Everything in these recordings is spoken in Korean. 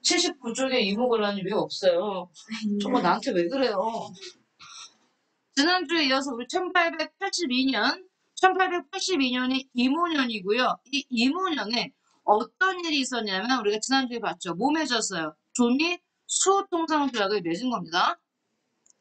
79쪽에 이모곤란이 왜 없어요? 정말 나한테 왜 그래요? 지난주에 이어서 우리 1882년이 이모년이고요. 이 이모년에 어떤 일이 있었냐면 우리가 지난주에 봤죠. 뭐 맺었어요? 조미 수호통상조약을 맺은 겁니다.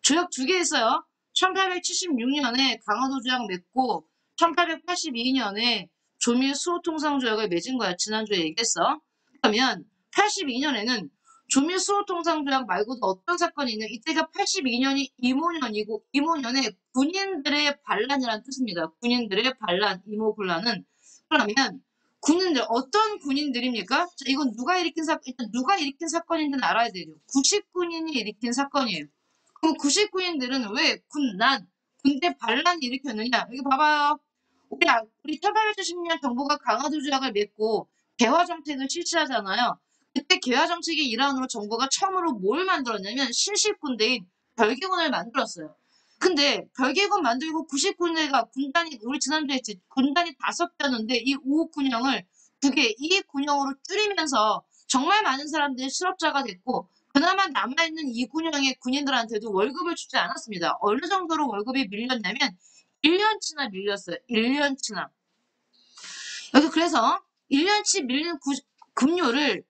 조약 두 개 있어요. 1876년에 강화도 조약 맺고 1882년에 조미 수호통상조약을 맺은 거야. 지난주에 얘기했어. 그러면 82년에는 조미 수호통상조약 말고도 어떤 사건이 있냐? 이때가 82년이 이모년이고 이모년에 군인들의 반란이라는 뜻입니다. 군인들의 반란, 이모군란은 그러면 군인들 어떤 군인들입니까? 자, 이건 누가 일으킨 사건? 일단 누가 일으킨 사건인지는 알아야 돼요. 90군인이 일으킨 사건이에요. 그럼 99인들은 왜 군대 반란을 일으켰느냐? 여기 봐봐요. 우리 1870년 정부가 강화도 조약을 맺고 개화 정책을 실시하잖아요. 그때 개화 정책의 일환으로 정부가 처음으로 뭘 만들었냐면 신식군대인 별개군을 만들었어요. 근데 별개군 만들고 99인대가 군단이 우리 지난주에 했지 군단이 5개였는데 이 5군형을 2개 이 군형으로 줄이면서 정말 많은 사람들이 실업자가 됐고 그나마 남아있는 이 군형의 군인들한테도 월급을 주지 않았습니다. 어느 정도로 월급이 밀렸냐면 1년치나 밀렸어요. 1년치나. 여기 그래서 1년치 밀린 급료를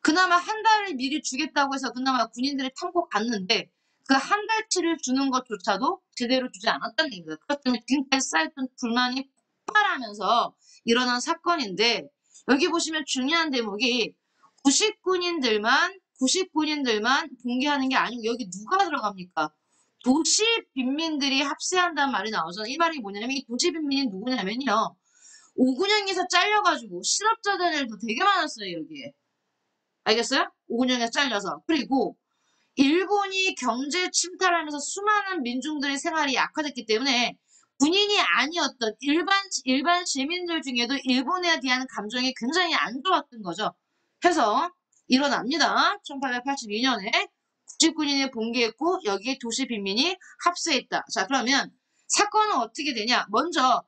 그나마 한 달을 미리 주겠다고 해서 그나마 군인들이 참고 갔는데 그 한 달치를 주는 것조차도 제대로 주지 않았다는 얘기예요. 그렇기 때문에 지금까지 쌓였던 불만이 폭발하면서 일어난 사건인데 여기 보시면 중요한 대목이 90군인들만 봉기하는 게 아니고 여기 누가 들어갑니까? 도시 빈민들이 합세한다는 말이 나오잖아요. 이 말이 뭐냐면 이 도시 빈민이 누구냐면요. 오군형에서 잘려가지고 실업자들도 되게 많았어요. 여기에. 알겠어요? 오군형에서 잘려서. 그리고 일본이 경제 침탈하면서 수많은 민중들의 생활이 약화됐기 때문에 군인이 아니었던 일반 시민들 중에도 일본에 대한 감정이 굉장히 안 좋았던 거죠. 해서 일어납니다. 1882년에 90군인이 봉기했고 여기에 도시 빈민이 합세했다. 자 그러면 사건은 어떻게 되냐? 먼저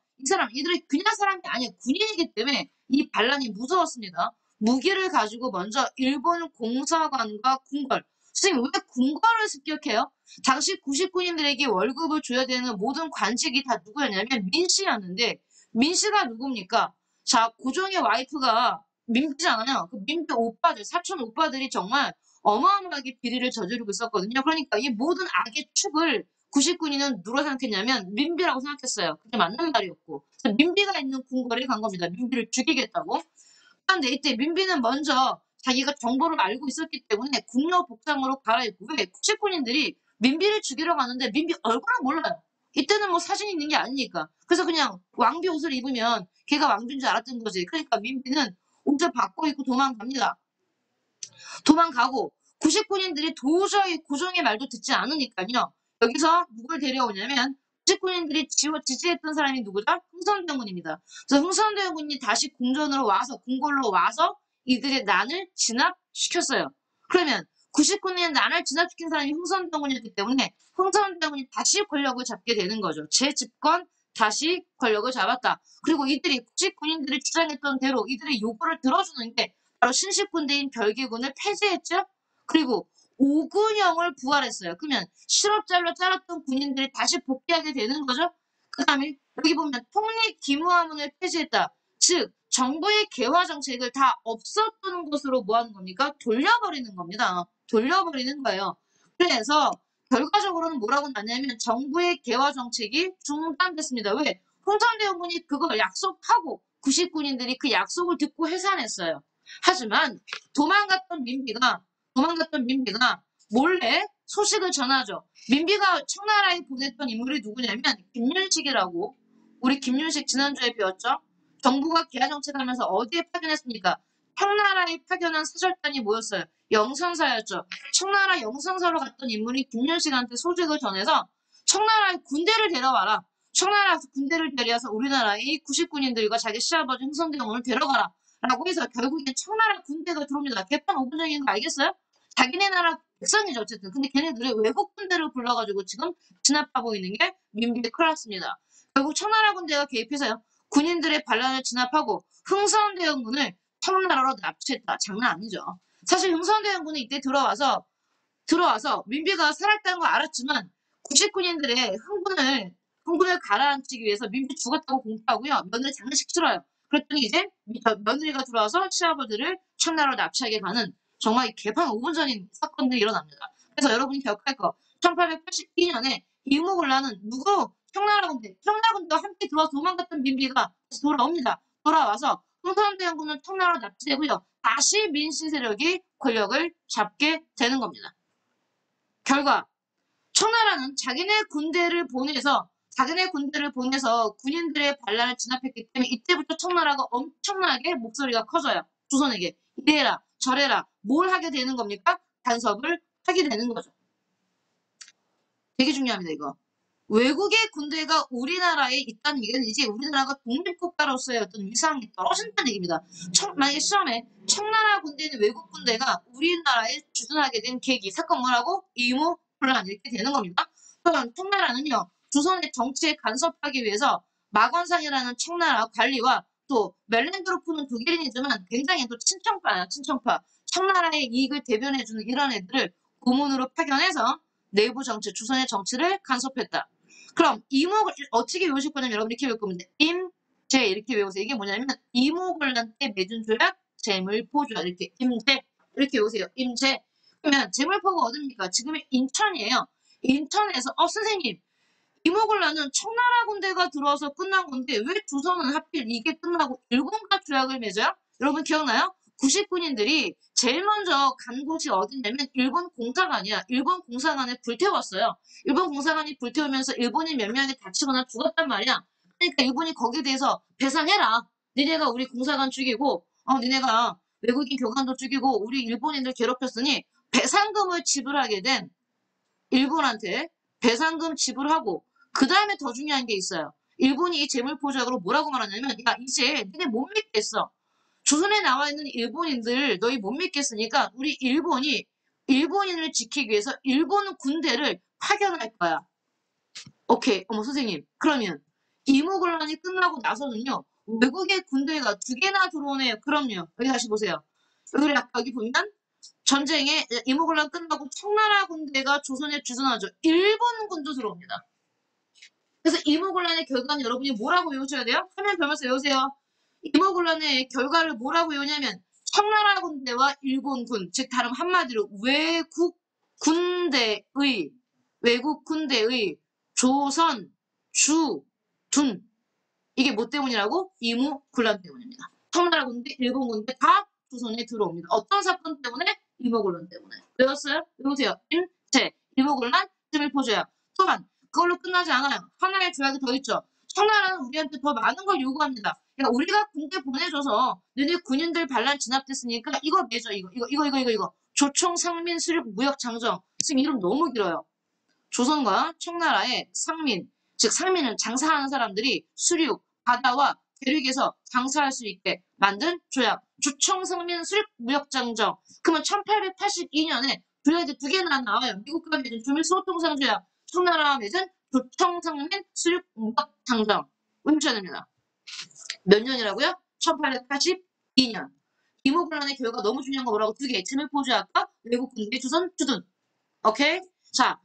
이들이 그냥 사람이 아니에요. 군인이기 때문에 이 반란이 무서웠습니다. 무기를 가지고 먼저 일본 공사관과 궁궐 선생님 왜 궁궐을 습격해요? 당시 90군인들에게 월급을 줘야 되는 모든 관직이 다 누구였냐면 민씨였는데 민씨가 누굽니까? 자 고종의 와이프가 민비잖아요. 그 민비 오빠들 사촌 오빠들이 정말 어마어마하게 비리를 저지르고 있었거든요. 그러니까 이 모든 악의 축을 90군인은 누가 생각했냐면 민비라고 생각했어요. 그게 맞는 말이었고 민비가 있는 궁궐에 간 겁니다. 민비를 죽이겠다고. 그런데 이때 민비는 먼저 자기가 정보를 알고 있었기 때문에 궁녀 복장으로 갈아입고 왜 90군인들이 민비를 죽이러 가는데 민비 얼굴을 몰라요. 이때는 뭐 사진이 있는 게 아니니까. 그래서 그냥 왕비 옷을 입으면 걔가 왕비인 줄 알았던 거지. 그러니까 민비는 옷을 바꿔 입고 도망갑니다. 도망가고 90군인들이 도저히 고종의 말도 듣지 않으니까요. 여기서 누굴 데려오냐면 90군인들이 지지했던 사람이 누구죠? 흥선대원군입니다. 그래서 흥선대원군이 다시 궁궐로 와서 이들의 난을 진압시켰어요. 그러면 99군의 난을 진압시킨 사람이 흥선대원군이었기 때문에 흥선대원군이 다시 권력을 잡게 되는 거죠. 재집권 다시 권력을 잡았다. 그리고 이들이 90군인들이 주장했던 대로 이들의 요구를 들어주는 게 바로 신식군대인 별개군을 폐지했죠. 그리고 오군형을 부활했어요. 그러면 실업자로 잘랐던 군인들이 다시 복귀하게 되는 거죠. 그 다음에 여기 보면 통립기무화문을 폐지했다. 즉 정부의 개화 정책을 다 없었던 것으로 뭐 하는 겁니까? 돌려버리는 겁니다. 돌려버리는 거예요. 그래서 결과적으로는 뭐라고 나냐면 정부의 개화 정책이 중단됐습니다. 왜? 홍선대원군이 그걸 약속하고 90군인들이 그 약속을 듣고 해산했어요. 하지만 도망갔던 민비가 몰래 소식을 전하죠. 민비가 청나라에 보냈던 인물이 누구냐면 김윤식이라고. 우리 김윤식 지난주에 배웠죠. 정부가 개화 정책하면서 어디에 파견했습니까? 청나라에 파견한 사절단이 뭐였어요? 영선사였죠. 청나라 영선사로 갔던 인물이 김윤식한테 소식을 전해서 청나라에 군대를 데려와라. 청나라에서 군대를 데려와서 우리나라의 90군인들과 자기 시아버지 흥선대원을 데려가라. 라고 해서 결국엔 청나라 군대가 들어옵니다. 개판 오분적인 거 알겠어요? 자기네 나라 백성이죠 어쨌든. 근데 걔네들이 외국 군대를 불러가지고 지금 진압하고 있는 게 민비의 클라스입니다. 결국 청나라 군대가 개입해서요. 군인들의 반란을 진압하고 흥선대원군을 청나라로 납치했다. 장난 아니죠. 사실 흥선대원군이 이때 들어와서 민비가 살았다는 걸 알았지만 90군인들의 흥분을 가라앉히기 위해서 민비 죽었다고 공포하고요. 며느리 장례식 치러요. 그랬더니 이제 며느리가 들어와서 시아버지를 청나라로 납치하게 가는 정말 개판 5분 전인 사건들이 일어납니다. 그래서 여러분이 기억할 거 1882년에 이모곤란은 누구? 청나라군대와 함께 들어와서 도망갔던 민비가 다시 돌아옵니다. 돌아와서 흥선대원군은 청나라로 납치되고요. 다시 민씨 세력이 권력을 잡게 되는 겁니다. 결과 청나라는 자기네 군대를 보내서 군인들의 반란을 진압했기 때문에 이때부터 청나라가 엄청나게 목소리가 커져요. 조선에게 이래라 저래라 뭘 하게 되는 겁니까? 간섭을 하게 되는 거죠. 되게 중요합니다. 이거. 외국의 군대가 우리나라에 있다는 얘기는 이제 우리나라가 독립국가로서의 어떤 위상이 떨어진다는 얘기입니다. 만약에 시험에 청나라 군대는 외국 군대가 우리나라에 주둔하게 된 계기, 사건 뭐라고? 이모곤란 이렇게 되는 겁니다. 그럼 청나라는요. 조선의 정치에 간섭하기 위해서 마건상이라는 청나라 관리와 또 멜렌드로프는 독일인이지만 굉장히 또 친청파야, 친청파. 청나라의 이익을 대변해주는 이런 애들을 고문으로 파견해서 내부 정치, 조선의 정치를 간섭했다. 그럼 이목을 어떻게 외우실 거냐면 여러분 이렇게 외울 겁니다. 임제 이렇게 외우세요. 이게 뭐냐면 이모곤란 때 맺은 조약 재물포조약 이렇게 임제 이렇게 외우세요. 임제. 그러면 재물포가 어딥니까? 지금의 인천이에요. 인천에서 선생님 이모곤란은 청나라 군대가 들어와서 끝난 건데 왜 조선은 하필 이게 끝나고 일본과 조약을 맺어요? 여러분 기억나요? 90군인들이 제일 먼저 간 곳이 어딘냐면 일본 공사관이야. 일본 공사관을 불태웠어요. 일본 공사관이 불태우면서 일본인 몇 명이 다치거나 죽었단 말이야. 그러니까 일본이 거기에 대해서 배상해라. 니네가 우리 공사관 죽이고 니네가 외국인 교관도 죽이고 우리 일본인들 괴롭혔으니 배상금을 지불하게 된 일본한테 배상금 지불하고 그 다음에 더 중요한 게 있어요. 일본이 이 재물포조약으로 뭐라고 말하냐면 야 이제 니네 못 믿겠어. 조선에 나와 있는 일본인들 너희 못 믿겠으니까 우리 일본인을 지키기 위해서 일본 군대를 파견할 거야. 오케이. 어머 선생님. 그러면 이모곤란이 끝나고 나서는요. 외국의 군대가 2개나 들어오네요. 그럼요. 여기 다시 보세요. 여기 보면 전쟁에 이모곤란 끝나고 청나라 군대가 조선에 주둔하죠. 일본군도 들어옵니다. 그래서 이모곤란의 결과는 여러분이 뭐라고 외우셔야 돼요? 화면 보면서 외우세요. 이모곤란의 결과를 뭐라고 외우냐면 청나라 군대와 일본군, 즉 다른 한마디로 외국 군대의 조선 주둔 이게 뭐 때문이라고? 이모곤란 때문입니다. 청나라 군대, 일본 군대 다 조선에 들어옵니다. 어떤 사건 때문에? 이모곤란 때문에. 외웠어요? 외우세요. 임제, 이모곤란, 재물포조약. 또한 그걸로 끝나지 않아요. 하나의 조약이 더 있죠. 청나라는 우리한테 더 많은 걸 요구합니다. 그러니까 우리가 군대 보내줘서 너네 군인들 반란 진압됐으니까 이거 맺어 이거 조총 상민 수륙 무역 장정. 지금 이름 너무 길어요. 조선과 청나라의 상민, 즉 상민은 장사하는 사람들이 수륙, 바다와 대륙에서 장사할 수 있게 만든 조약. 조총 상민 수륙 무역 장정. 그러면 1882년에 조약이 2개나 나와요. 미국과 맺은 조밀 소통상 조약. 청나라와 맺은 조청상민 수륙 무역 장정. 외우셔야 됩니다. 몇 년이라고요? 1882년. 이모곤란의 결과가 너무 중요한 거 뭐라고? 2개. 재물포조약과 외국 군대 조선 주둔. 오케이? 자,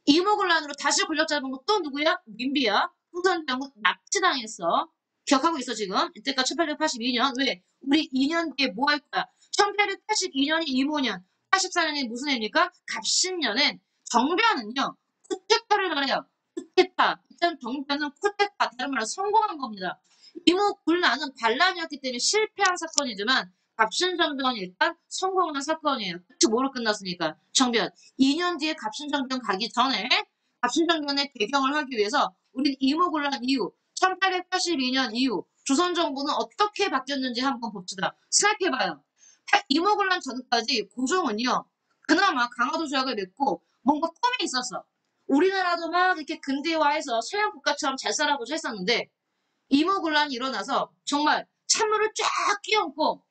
이모곤란으로 다시 권력 잡은 거 또 누구야? 민비야. 흥선대원군 납치당했어. 기억하고 있어 지금. 이때까지 1882년. 왜? 우리 2년 뒤에 뭐 할 거야? 1882년이 이모년. 84년이 무슨 해입니까? 갑신년엔 정변은요. 쿠데타를 말해요. 쿠데타. 일단 정변은 쿠데타. 다른 말로 성공한 겁니다. 이모곤란은 반란이었기 때문에 실패한 사건이지만 갑신정변이 일단 성공한 사건이에요. 끝이 뭐로 끝났으니까. 정변. 2년 뒤에 갑신정변 가기 전에 갑신정변의 배경을 하기 위해서 우린 이모곤란 이후 1882년 이후 조선 정부는 어떻게 바뀌었는지 한번 봅시다. 생각해봐요. 이모곤란 전까지 고종은요. 그나마 강화도 조약을 맺고 뭔가 꿈이 있었어. 우리나라도 막 이렇게 근대화해서 서양 국가처럼 잘 살아보자 했었는데 이모곤란이 일어나서 정말 찬물을 쫙 끼얹고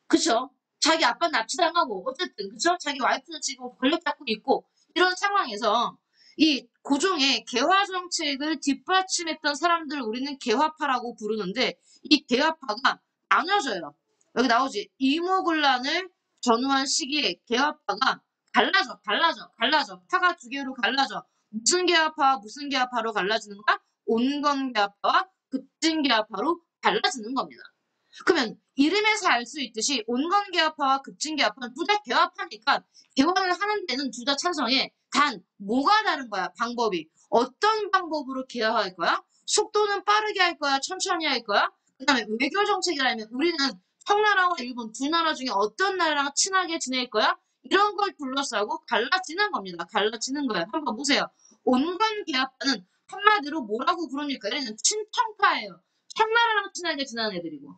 그쵸? 자기 아빠 납치당하고 어쨌든 그쵸? 자기 와이프는 지금 권력 잡고 있고 이런 상황에서 이 고종의 개화 정책을 뒷받침했던 사람들을 우리는 개화파라고 부르는데 이 개화파가 나눠져요. 여기 나오지. 이모군란을 전후한 시기에 개화파가 갈라져. 파가 두 개로 갈라져. 무슨 개화파와 무슨 개화파로 갈라지는 거야? 온건개화파와 급진개화파로 갈라지는 겁니다. 그러면 이름에서 알 수 있듯이 온건개화파와 급진개화파는 둘 다 개화파니까 개화를 하는 데는 둘 다 찬성해. 단 뭐가 다른 거야? 방법이. 어떤 방법으로 개화할 거야? 속도는 빠르게 할 거야? 천천히 할 거야? 그 다음에 외교 정책이라면 우리는 청나라와 일본 두 나라 중에 어떤 나라랑 친하게 지낼 거야? 이런 걸 둘러싸고 갈라지는 겁니다. 갈라지는 거예요. 한번 보세요. 온건개화파는 한마디로 뭐라고 부릅니까? 얘는 친청파예요. 청나라랑 친하게 지내는 애들이고.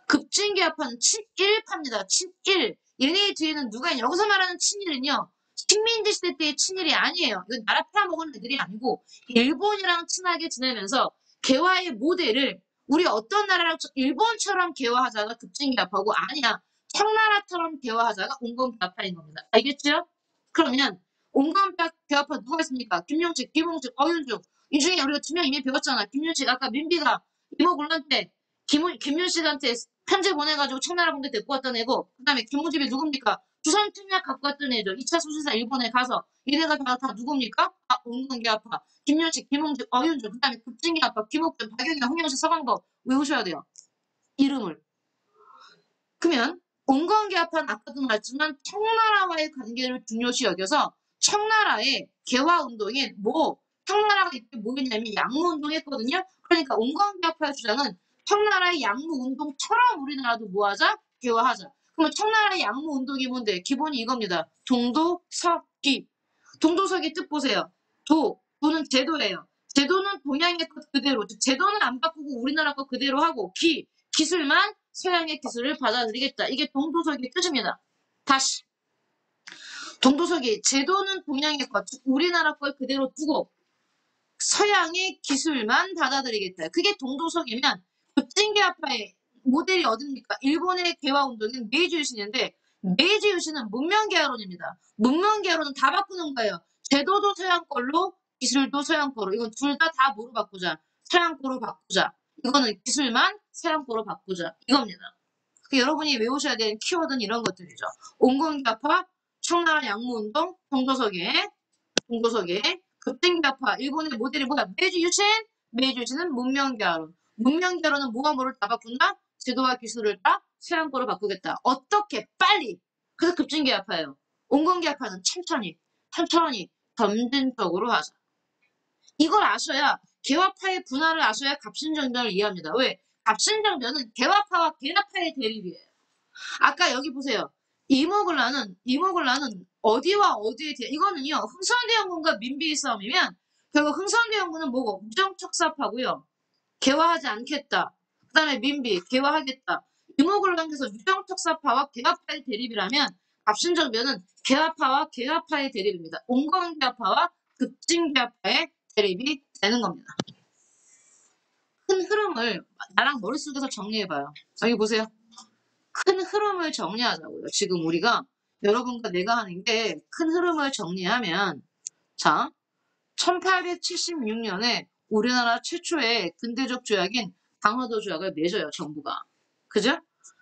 급진개화파는 친일파입니다. 친일. 얘네 뒤에는 누가 있냐? 여기서 말하는 친일은요. 식민지 시대 때의 친일이 아니에요. 이건 나라 팔아먹은 애들이 아니고 일본이랑 친하게 지내면서 개화의 모델을 우리 어떤 나라랑 일본처럼 개화하자가 급진개화파고 아니야. 청나라처럼 개화하자가 온건개화파인 겁니다. 알겠죠? 그러면 온건개화파 누가 있습니까? 김용식, 김홍식, 어윤중. 이 중에 우리가 두 명 이미 배웠잖아. 김윤식 아까 민비가 이모군란 때 김윤식한테 편지 보내가지고 청나라 군대 데리고 왔던 애고 그 다음에 김무집이 누굽니까? 조선 특약 갖고 왔던 애죠. 2차 수신사 일본에 가서 이래가 다 누굽니까? 아 온건개화파 김윤식, 김홍집, 어윤주 그 다음에 급진개화파 김옥준, 박영현, 홍영식, 서광덕 외우셔야 돼요. 이름을. 그러면 온건개화파는 아까도 말했지만 청나라와의 관계를 중요시 여겨서 청나라의 개화운동에 청나라가 이때 뭐했냐면 양무운동 했거든요. 그러니까 온건개화파의 주장은 청나라의 양무운동처럼 우리나라도 뭐하자? 개화하자. 그러면 청나라의 양무운동이 뭔데? 기본이 이겁니다. 동도서기. 동도서기 뜻 보세요. 도는 제도예요. 제도는 동양의 것 그대로, 즉 제도는 안 바꾸고 우리나라 것 그대로 하고 기술만 서양의 기술을 받아들이겠다. 이게 동도서기의 뜻입니다. 다시 동도서기 제도는 동양의 것, 즉 우리나라 걸 그대로 두고 서양의 기술만 받아들이겠다. 그게 동도서기면 급진개화파의 모델이 어딥니까? 일본의 개화운동은 메이지 유신인데 메이지 유신은 문명개화론입니다. 문명개화론은 다 바꾸는 거예요. 제도도 서양 걸로 기술도 서양 거로. 이건 둘 다 뭐로 바꾸자? 서양 거로 바꾸자. 이거는 기술만 서양 거로 바꾸자. 이겁니다. 여러분이 외우셔야 되는 키워드는 이런 것들이죠. 온건개화파, 청나라 양무운동, 동도서기, 급진개화파, 일본의 모델이 뭐야? 메이지 유신? 메이지 유신은 문명개화론. 문명개화론은 뭐가 뭐를 다 바꾼다? 제도와 기술을 다 서양 거로 바꾸겠다. 어떻게? 빨리. 그래서 급진개화파예요. 온건개화파는 천천히, 점진적으로 하자. 이걸 아셔야 개화파의 분할을 아셔야 갑신정변을 이해합니다. 왜? 갑신정변은 개화파와 개화파의 대립이에요. 아까 여기 보세요. 이모글라는 어디와 어디에 대해 이거는요. 흥선대원군과 민비의 싸움이면 결국 흥선대원군은 뭐고 무정척사파고요. 개화하지 않겠다. 그 다음에 민비 개화하겠다. 이모글란께서 무정척사파와 개화파의 대립이라면 갑신정변은 개화파와 개화파의 대립입니다. 온건개화파와 급진개화파의 대립이 되는 겁니다. 큰 흐름을 나랑 머릿속에서 정리해봐요. 여기 보세요. 큰 흐름을 정리하자고요. 지금 우리가 여러분과 내가 하는 게 큰 흐름을 정리하면 자 1876년에 우리나라 최초의 근대적 조약인 강화도 조약을 맺어요. 정부가. 그죠?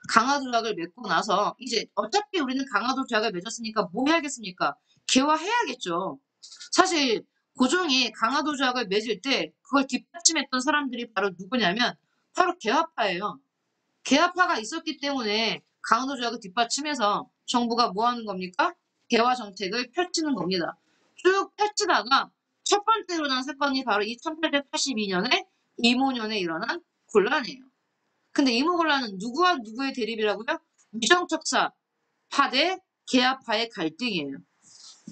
강화도 조약을 맺고 나서 이제 어차피 우리는 강화도 조약을 맺었으니까 뭐 해야겠습니까? 개화해야겠죠. 사실 고종이 강화도 조약을 맺을 때 그걸 뒷받침했던 사람들이 바로 누구냐면 바로 개화파예요. 개화파가 있었기 때문에 강화도 조약을 뒷받침해서 정부가 뭐 하는 겁니까? 개화 정책을 펼치는 겁니다. 쭉 펼치다가 첫 번째로 난 사건이 바로 이 1882년에 이모년에 일어난 곤란이에요. 근데 이모곤란은 누구와 누구의 대립이라고요? 무정척사 파대 개화파의 갈등이에요.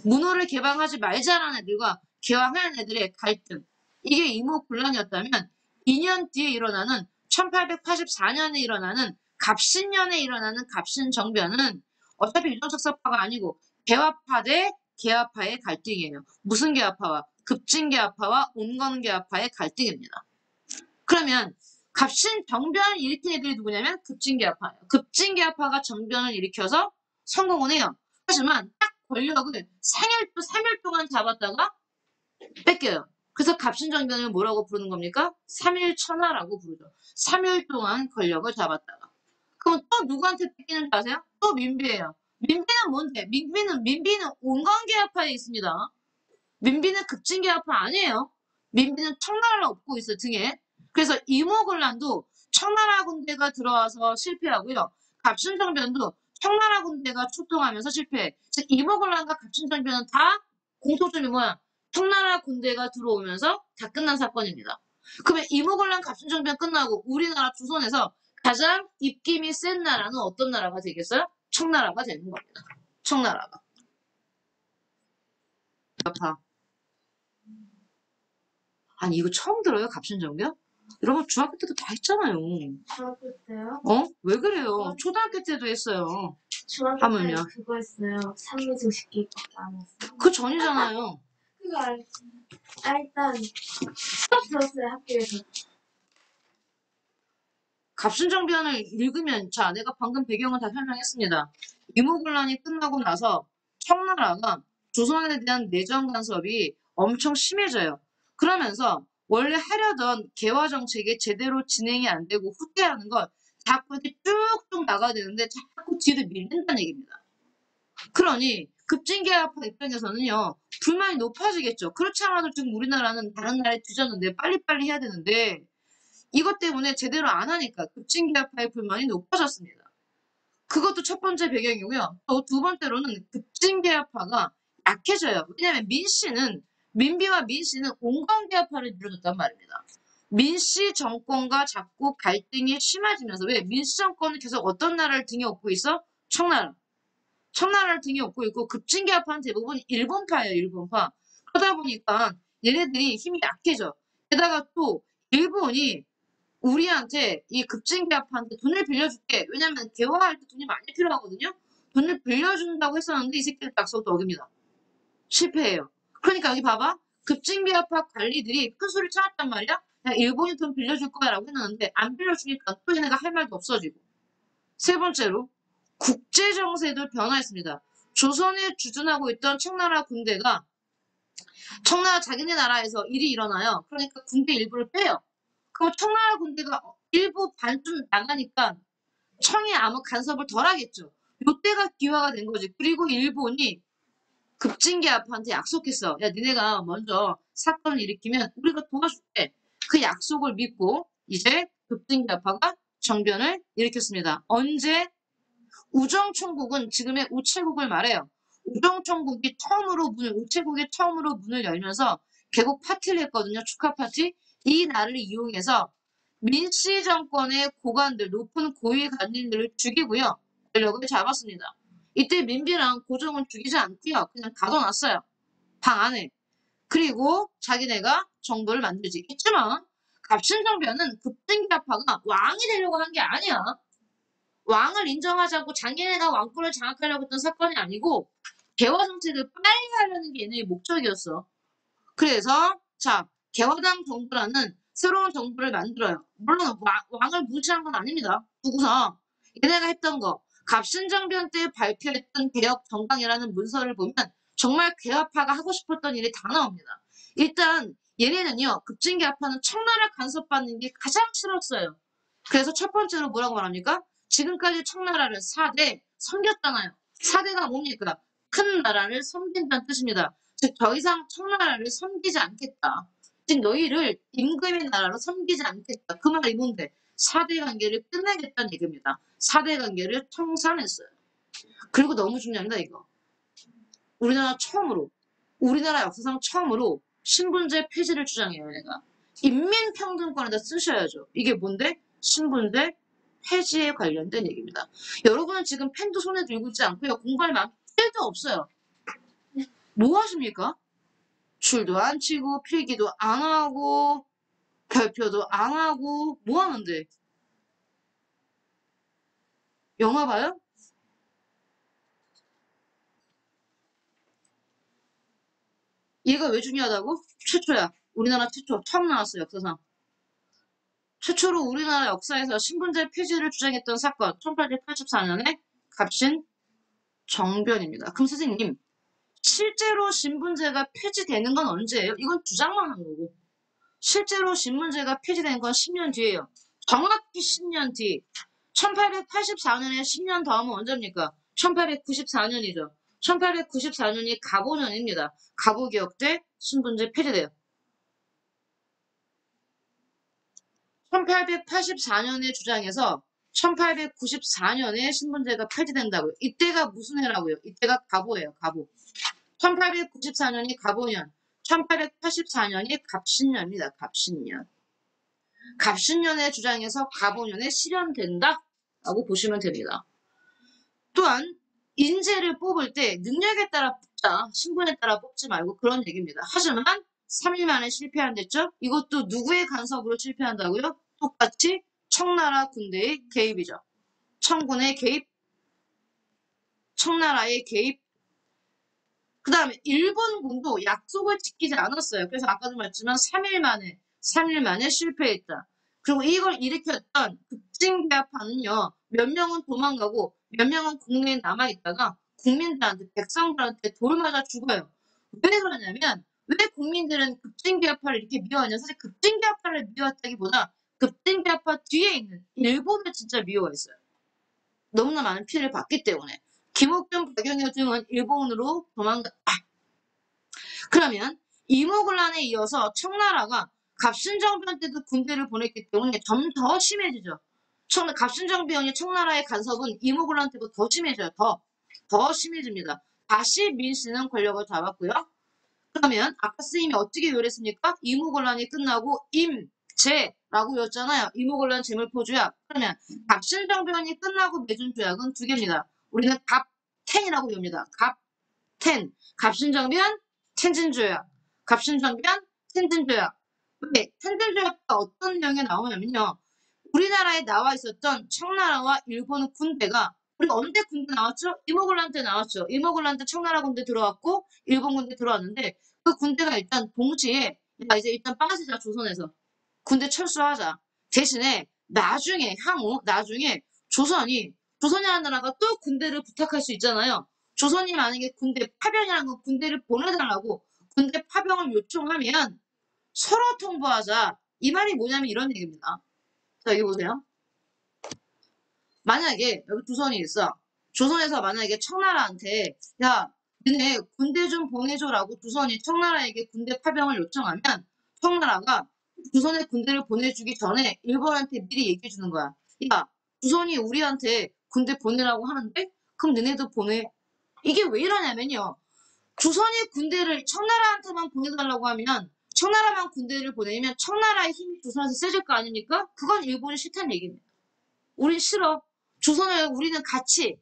문호를 개방하지 말자라는 애들과 개화하는 애들의 갈등. 이게 이모곤란이었다면 2년 뒤에 일어나는 1884년에 일어나는 갑신년에 일어나는 갑신정변은 어차피 유정척사파가 아니고 개화파 대 개화파의 갈등이에요. 무슨 개화파와? 급진개화파와 온건개화파의 갈등입니다. 그러면 갑신정변을 일으킨 애들이 누구냐면 급진개화파예요. 급진개화파가 정변을 일으켜서 성공을 해요. 하지만 딱 권력을 3일 동안 잡았다가 뺏겨요. 그래서 갑신정변을 뭐라고 부르는 겁니까? 3일 천하라고 부르죠. 3일 동안 권력을 잡았다가. 그럼 또 누구한테 뺏기는 줄 아세요? 또 민비예요. 민비는 뭔데? 민비는 온건계합파에 있습니다. 민비는 급진계합파 아니에요. 민비는 청나라를 업고 있어요, 등에. 그래서 이모곤란도 청나라 군대가 들어와서 실패하고요. 갑신정변도 청나라 군대가 출동하면서 실패해. 즉 이모곤란과 갑신정변은 다 공통점이 뭐야? 청나라 군대가 들어오면서 다 끝난 사건입니다. 그러면 이모곤란 갑신정변 끝나고 우리나라 조선에서 가장 입김이 센 나라는 어떤 나라가 되겠어요? 청나라가 되는 겁니다. 청나라가. 아파. 아니 이거 처음 들어요? 갑신정변? 여러분 중학교 때도 다 했잖아요. 중학교 때요? 왜 그래요? 초등학교 때도 했어요. 중학교 때 하물며. 그거 했어요. 산미증 식기밖에 안 했어요. 그 전이잖아요. 그거 알지? 일단 수업 들었어요, 학교에서. 갑신정변을 읽으면 자 내가 방금 배경을 다 설명했습니다. 이모군란이 끝나고 나서 청나라가 조선에 대한 내정 간섭이 엄청 심해져요. 그러면서 원래 하려던 개화 정책이 제대로 진행이 안 되고 후퇴하는 걸 자꾸 이렇게 쭉쭉 나가야 되는데 자꾸 뒤로 밀린다는 얘기입니다. 그러니 급진개합파 입장에서는요 불만이 높아지겠죠. 그렇지 않아도 지금 우리나라는 다른 나라에 뒤졌는데 빨리빨리 해야 되는데 이것 때문에 제대로 안 하니까 급진개합파의 불만이 높아졌습니다. 그것도 첫 번째 배경이고요. 또 두 번째로는 급진개합파가 약해져요. 왜냐하면 민비와 민씨는 온건개합파를 이루어졌단 말입니다. 민씨 정권과 자꾸 갈등이 심해지면서 왜 민씨 정권은 계속 어떤 나라를 등에 업고 있어? 청나라. 청나라를 등에 업고 있고 급진개합파는 대부분 일본파예요. 일본파. 그러다 보니까 얘네들이 힘이 약해져. 게다가 또 일본이 우리한테 이 급진개합파한테 돈을 빌려줄게. 왜냐면 개화할 때 돈이 많이 필요하거든요. 돈을 빌려준다고 했었는데 이 새끼들 약속도 어깁니다. 실패해요. 그러니까 여기 봐봐. 급진개합파 관리들이 큰 소리 쳐놨단 말이야. 야, 일본이 돈 빌려줄 거야 라고 했는데 안 빌려주니까 또 얘네가 할 말도 없어지고. 세 번째로 국제정세도 변화했습니다. 조선에 주둔하고 있던 청나라 군대가 청나라 자기네 나라에서 일이 일어나요. 그러니까 군대 일부를 빼요. 그럼 청나라 군대가 일부 반쯤 나가니까 청이 아무 간섭을 덜 하겠죠. 요때가 기화가 된 거지. 그리고 일본이 급진개합한테 약속했어. 야, 니네가 먼저 사건을 일으키면 우리가 도와줄게. 그 약속을 믿고 이제 급진개합파가 정변을 일으켰습니다. 언제? 우정총국은 지금의 우체국을 말해요. 우체국이 처음으로 문을 열면서 개국 파티를 했거든요. 축하 파티. 이 날을 이용해서 민씨 정권의 고관들, 높은 고위 관리들을 죽이고요. 권력을 잡았습니다. 이때 민비랑 고종은 죽이지 않고요. 그냥 가둬놨어요. 방 안에. 그리고 자기네가 정부를 만들지. 있지만 갑신정변은 급진개합파가 왕이 되려고 한 게 아니야. 왕을 인정하지 않고 자기네가 왕권을 장악하려고 했던 사건이 아니고 개화 정책을 빨리 하려는 게 얘네의 목적이었어. 그래서 자 개화당 정부라는 새로운 정부를 만들어요. 물론 왕을 무시한 건 아닙니다. 두고서 얘네가 했던 거 갑신정변 때 발표했던 개혁 정당이라는 문서를 보면 정말 개화파가 하고 싶었던 일이 다 나옵니다. 일단 얘네는요 급진개화파는 청나라 간섭받는 게 가장 싫었어요. 그래서 첫 번째로 뭐라고 말합니까? 지금까지 청나라를 4대 섬겼잖아요. 4대가 뭡니까? 큰 나라를 섬긴다는 뜻입니다. 즉 더 이상 청나라를 섬기지 않겠다. 즉 너희를 임금의 나라로 섬기지 않겠다. 그 말이 뭔데? 4대 관계를 끝내겠다는 얘기입니다. 4대 관계를 청산했어요. 그리고 너무 중요합니다. 이거. 우리나라 역사상 처음으로 신분제 폐지를 주장해요. 얘가. 인민평등권에다 쓰셔야죠. 이게 뭔데? 신분제 폐지에 관련된 얘기입니다. 여러분은 지금 펜도 손에 들고 있지 않고요. 공부할 마음 1도 없어요. 뭐 하십니까? 줄도 안 치고 필기도 안 하고 발표도 안 하고 뭐 하는데? 영화 봐요? 얘가 왜 중요하다고? 최초야. 우리나라 최초. 처음 나왔어요. 역사상. 최초로 우리나라 역사에서 신분제 폐지를 주장했던 사건 1884년에 갑신 정변입니다. 그럼 선생님 실제로 신분제가 폐지되는 건 언제예요? 이건 주장만 한 거고. 실제로 신분제가 폐지된 건 10년 뒤예요. 정확히 10년 뒤. 1884년에 10년 더 하면 언제입니까? 1894년이죠. 1894년이 갑오년입니다. 갑오개혁 때 신분제 폐지돼요. 1884년에 주장해서 1894년에 신분제가 폐지된다고요. 이때가 무슨 해라고요? 이때가 갑오예요. 갑오. 1894년이 갑오년, 1884년이 갑신년입니다. 갑신년. 갑신년에 주장해서 갑오년에 실현된다 라고 보시면 됩니다. 또한 인재를 뽑을 때 능력에 따라 뽑자, 신분에 따라 뽑지 말고 그런 얘기입니다. 하지만 3일 만에 실패한댔죠? 이것도 누구의 간섭으로 실패한다고요? 똑같이 청나라 군대의 개입이죠. 청군의 개입, 청나라의 개입. 그 다음에 일본군도 약속을 지키지 않았어요. 그래서 아까도 말했지만 3일 만에 실패했다. 그리고 이걸 일으켰던 급진개합파는요. 몇 명은 도망가고 몇 명은 국내에 남아있다가 국민들한테 백성들한테 돌 맞아 죽어요. 왜 그러냐면 왜 국민들은 급진개합파를 이렇게 미워하냐. 사실 급진개합파를 미워했다기보다 급진개합파 뒤에 있는 일본을 진짜 미워했어요. 너무나 많은 피해를 봤기 때문에. 김옥균, 박영효 등은 일본으로 도망갔다. 그러면 이모군란에 이어서 청나라가 갑신정변 때도 군대를 보냈기 때문에 좀 더 심해지죠. 갑신정변이 청나라의 간섭은 이모군란 때보다 더 심해져요. 더 심해집니다. 다시 민씨는 권력을 잡았고요. 그러면 아까 스님이 어떻게 요랬습니까? 이모군란이 끝나고 임제라고 외웠잖아요. 이모군란 제물포조약. 그러면 갑신정변이 끝나고 맺은 조약은 두 개입니다. 우리는 갑텐이라고 외웁니다. 갑텐. 갑신정변, 텐진조약. 갑신정변, 텐진조약. 네, 텐진조약과 어떤 내용이 나오냐면요. 우리나라에 나와 있었던 청나라와 일본 군대가 우리 언제 군대 나왔죠? 이모군란 때 나왔죠. 이모군란 때 청나라 군대 들어왔고 일본 군대 들어왔는데 그 군대가 일단 동시에 야 이제 일단 빠지자 조선에서 군대 철수하자. 대신에 나중에 조선이라는 나라가 또 군대를 부탁할 수 있잖아요. 조선이 만약에 군대 파병이라는 건 군대를 보내달라고 군대 파병을 요청하면 서로 통보하자. 이 말이 뭐냐면 이런 얘기입니다. 자, 여기 보세요. 만약에 여기 조선이 있어. 조선에서 만약에 청나라한테 야, 너네 군대 좀 보내줘라고 조선이 청나라에게 군대 파병을 요청하면 청나라가 조선에 군대를 보내주기 전에 일본한테 미리 얘기해 주는 거야. 야, 조선이 우리한테 군대 보내라고 하는데 그럼 너네도 보내. 이게 왜 이러냐면요. 조선이 군대를 청나라한테만 보내달라고 하면 청나라만 군대를 보내면 청나라의 힘이 조선에서 세질 거 아닙니까? 그건 일본이 싫다는 얘기입니다. 우린 싫어. 조선을 우리는 같이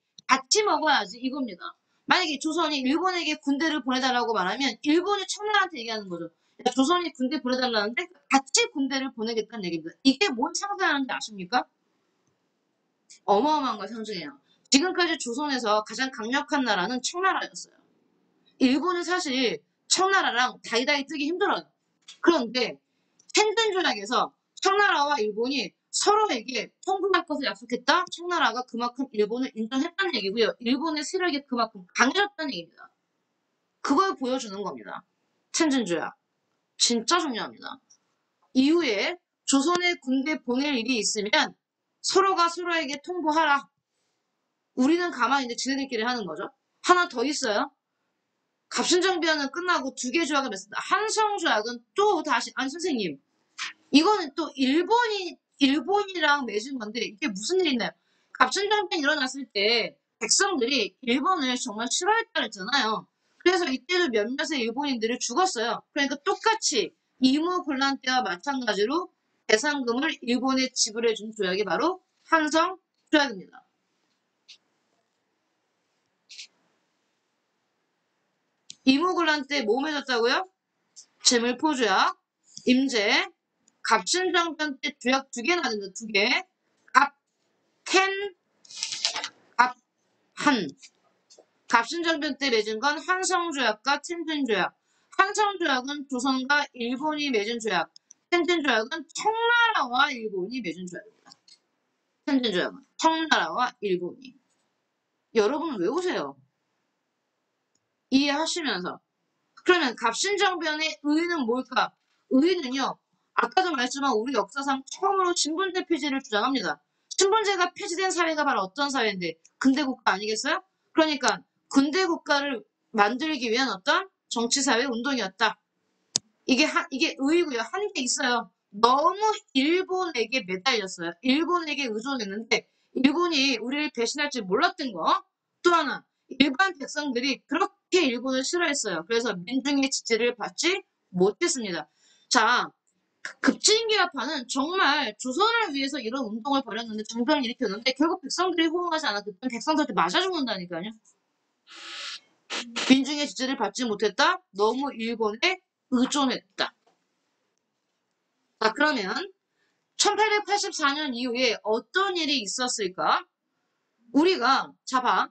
먹어야지 이겁니다. 만약에 조선이 일본에게 군대를 보내달라고 말하면 일본이 청나라한테 얘기하는 거죠. 야, 조선이 군대 보내달라는데 같이 군대를 보내겠다는 얘기입니다. 이게 뭘 상징하는지 아십니까? 어마어마한 걸 상징해요. 지금까지 조선에서 가장 강력한 나라는 청나라였어요. 일본은 사실 청나라랑 다이다이 뜨기 힘들어요. 그런데 텐든 조약에서 청나라와 일본이 서로에게 통보할 것을 약속했다. 청나라가 그만큼 일본을 인정했다는 얘기고요. 일본의 세력이 그만큼 강해졌다는 얘기입니다. 그걸 보여주는 겁니다. 텐든 조약. 진짜 중요합니다. 이후에 조선의 군대 보낼 일이 있으면 서로가 서로에게 통보하라. 우리는 가만히 있는데 지네들끼리 하는 거죠. 하나 더 있어요. 갑신정변은 끝나고 두 개 조약을 맺습니다. 한성조약은 또 다시 선생님 이거는 또 일본이랑 맺은 건데 이게 무슨 일이 있나요? 갑신정변이 일어났을 때 백성들이 일본을 정말 싫어했다 했잖아요. 그래서 이때도 몇몇의 일본인들이 죽었어요. 그러니까 똑같이 이모군란 때와 마찬가지로 배상금을 일본에 지불해준 조약이 바로 한성조약입니다. 이모군란 때 뭐 맺었다고요? 제물포조약, 임제, 갑신정변 때 조약 두 개나 된다. 두 개. 갑텐, 갑한. 갑신정변 때 맺은 건 한성조약과 텐든조약. 한성조약은 조선과 일본이 맺은 조약. 텐든조약은 청나라와 일본이 맺은 조약입니다. 텐든조약은 청나라와 일본이. 여러분 외우세요. 이해하시면서. 그러면 갑신정변의 의의는 뭘까? 의의는요, 아까도 말했지만 우리 역사상 처음으로 신분제 폐지를 주장합니다. 신분제가 폐지된 사회가 바로 어떤 사회인데? 근대국가 아니겠어요? 그러니까 근대국가를 만들기 위한 어떤 정치사회 운동이었다. 이게 의의고요. 한 게 있어요. 너무 일본에게 매달렸어요. 일본에게 의존했는데 일본이 우리를 배신할 줄 몰랐던 거. 또 하나, 일반 백성들이 그렇게 일본을 싫어했어요. 그래서 민중의 지지를 받지 못했습니다. 자, 급진기아파는 정말 조선을 위해서 이런 운동을 벌였는데 정변을 일으켰는데 결국 백성들이 호응하지 않았기 때문에 백성들한테 맞아 죽는다니까요. 민중의 지지를 받지 못했다. 너무 일본에 의존했다. 자, 그러면 1884년 이후에 어떤 일이 있었을까? 우리가 봐.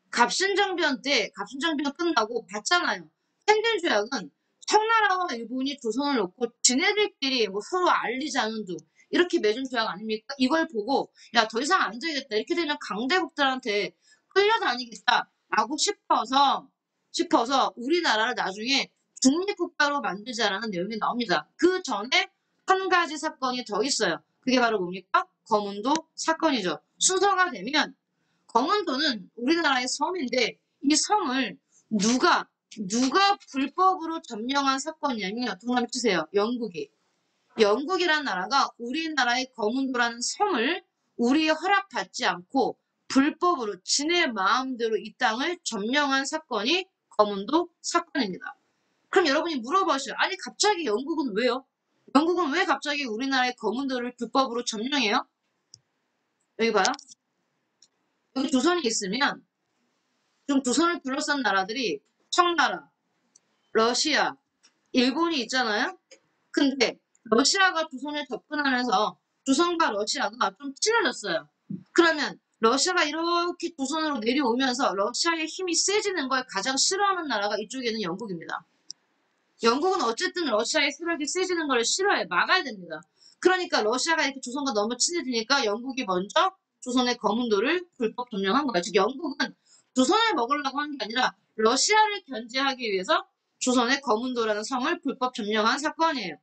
갑신정변 때 갑신정변 끝나고 봤잖아요. 텐든 조약은 청나라와 일본이 조선을 놓고 지네들끼리 뭐 서로 알리지 않은 둥 이렇게 맺은 조약 아닙니까? 이걸 보고 야, 더 이상 안 되겠다. 이렇게 되면 강대국들한테 끌려다니겠다라고 싶어서 우리나라를 나중에 중립국가로 만들자라는 내용이 나옵니다. 그 전에 한 가지 사건이 더 있어요. 그게 바로 뭡니까? 거문도 사건이죠. 순서가 되면 거문도는 우리나라의 섬인데 이 섬을 누가 불법으로 점령한 사건이냐면 동남아 주세요. 영국이. 영국이라는 나라가 우리나라의 거문도라는 섬을 우리의 허락받지 않고 불법으로 지네 마음대로 이 땅을 점령한 사건이 거문도 사건입니다. 그럼 여러분이 물어보셔요. 아니 갑자기 영국은 왜요? 영국은 왜 갑자기 우리나라의 거문도를 불법으로 점령해요? 여기 봐요. 여기 조선이 있으면 좀 조선을 둘러싼 나라들이 청나라, 러시아, 일본이 있잖아요. 근데 러시아가 조선에 접근하면서 조선과 러시아가 좀 친해졌어요. 그러면 러시아가 이렇게 조선으로 내려오면서 러시아의 힘이 세지는 걸 가장 싫어하는 나라가 이쪽에는 영국입니다. 영국은 어쨌든 러시아의 세력이 세지는 걸 싫어해. 막아야 됩니다. 그러니까 러시아가 이렇게 조선과 너무 친해지니까 영국이 먼저 조선의 거문도를 불법 점령한 거예요. 즉 영국은 조선을 먹으려고 한 게 아니라 러시아를 견제하기 위해서 조선의 거문도라는 성을 불법 점령한 사건이에요.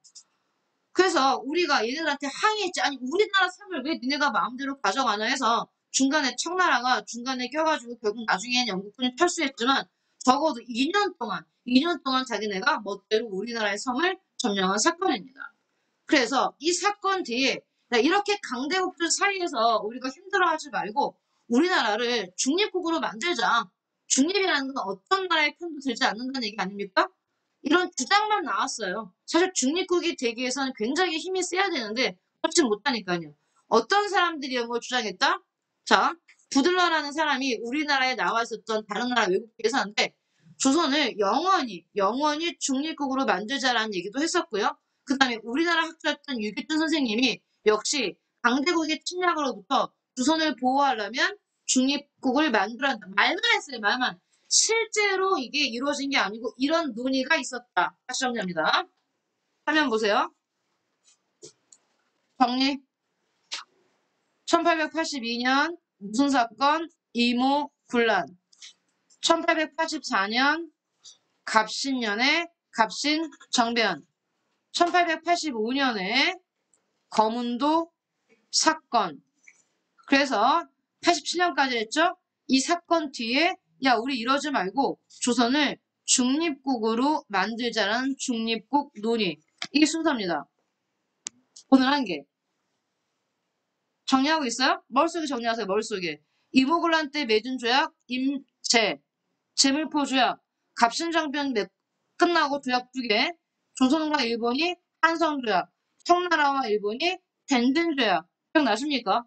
그래서 우리가 얘네들한테 항의했지. 아니 우리나라 섬을 왜 니네가 마음대로 가져가나 해서 중간에 청나라가 중간에 껴가지고 결국 나중엔 영국군이 철수했지만 적어도 2년 동안 자기네가 멋대로 우리나라의 섬을 점령한 사건입니다. 그래서 이 사건 뒤에 이렇게 강대국들 사이에서 우리가 힘들어하지 말고 우리나라를 중립국으로 만들자. 중립이라는 건 어떤 나라의 편도 들지 않는다는 얘기 아닙니까? 이런 주장만 나왔어요. 사실 중립국이 되기 위해서는 굉장히 힘이 세야 되는데 그렇지 못하니까요. 어떤 사람들이 이런 걸 주장했다? 자, 부들러라는 사람이 우리나라에 나와 있었던 다른 나라 외국 대사인데 조선을 영원히 중립국으로 만들자라는 얘기도 했었고요. 그 다음에 우리나라 학자였던 유기준 선생님이 역시 강대국의 침략으로부터 조선을 보호하려면 중립국을 만들어야 한다. 말만 했어요, 말만. 실제로 이게 이루어진 게 아니고 이런 논의가 있었다. 다시 정리합니다. 화면 보세요. 정리. 1882년 무슨 사건? 이모 군란. 1884년 갑신년에 갑신정변. 1885년에 거문도 사건. 그래서 87년까지 했죠? 이 사건 뒤에 야 우리 이러지 말고 조선을 중립국으로 만들자는 중립국 논의. 이게 순서입니다. 오늘 한 개. 정리하고 있어요? 머릿속에 정리하세요. 머릿속에. 이모군란 때 맺은 조약 임제, 제물포 조약, 갑신정변 끝나고 조약 2개, 조선과 일본이 한성 조약, 청나라와 일본이 덴든 조약. 기억나십니까?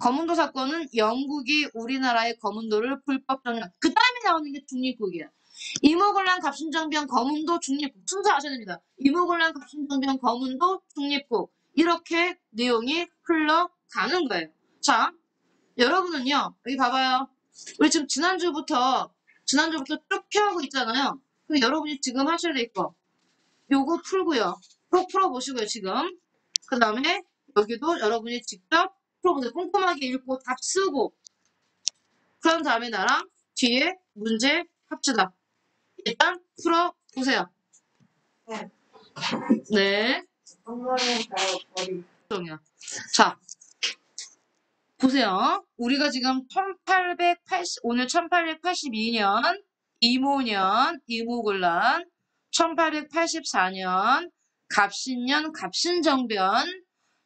거문도 사건은 영국이 우리나라의 거문도를 불법 점령. 그 다음에 나오는 게 중립국이야. 이모군란 갑신정변 거문도 중립국. 순서 아셔야 됩니다. 이모군란 갑신정변 거문도 중립국. 이렇게 내용이 흘러가는 거예요. 자, 여러분은요. 여기 봐봐요. 우리 지금 지난주부터 쭉 펴오고 있잖아요. 그럼 여러분이 지금 하셔야 될 거. 요거 풀고요. 꼭 풀어보시고요, 지금. 그 다음에 여기도 여러분이 직접 풀어보세요. 꼼꼼하게 읽고 답 쓰고 그런 다음에 나랑 뒤에 문제 합치다. 일단 풀어보세요. 네. 네. 엉망일까요? 머리. 정이야. 자, 보세요. 우리가 지금 1880, 오늘 1882년, 이모년, 이모군란, 1884년, 갑신년, 갑신정변,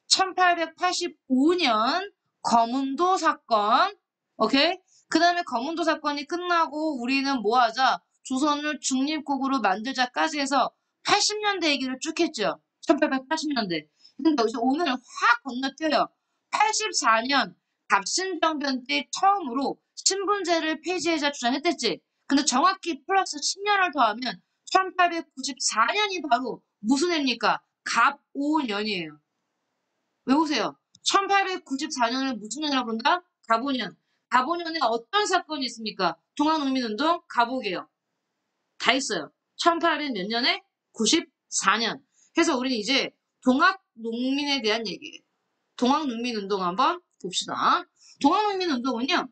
1885년, 검은도 사건, 오케이? 그 다음에 검은도 사건이 끝나고 우리는 뭐 하자? 조선을 중립국으로 만들자까지 해서 80년대 얘기를 쭉 했죠. 1880년대. 근데 여기서 오늘 확 건너뛰어요. 84년 갑신정변 때 처음으로 신분제를 폐지하자 주장했댔지. 근데 정확히 플러스 10년을 더하면 1894년이 바로 무슨 해입니까? 갑오년이에요. 외우세요. 1894년을 무슨 년이라고 부른다? 갑오년. 갑오년에 어떤 사건이 있습니까? 동학농민운동, 갑오개혁. 다 있어요. 1800 몇 년에? 94년. 그래서 우리는 이제 동학농민에 대한 얘기예요. 동학농민운동 한번 봅시다. 동학농민운동은요.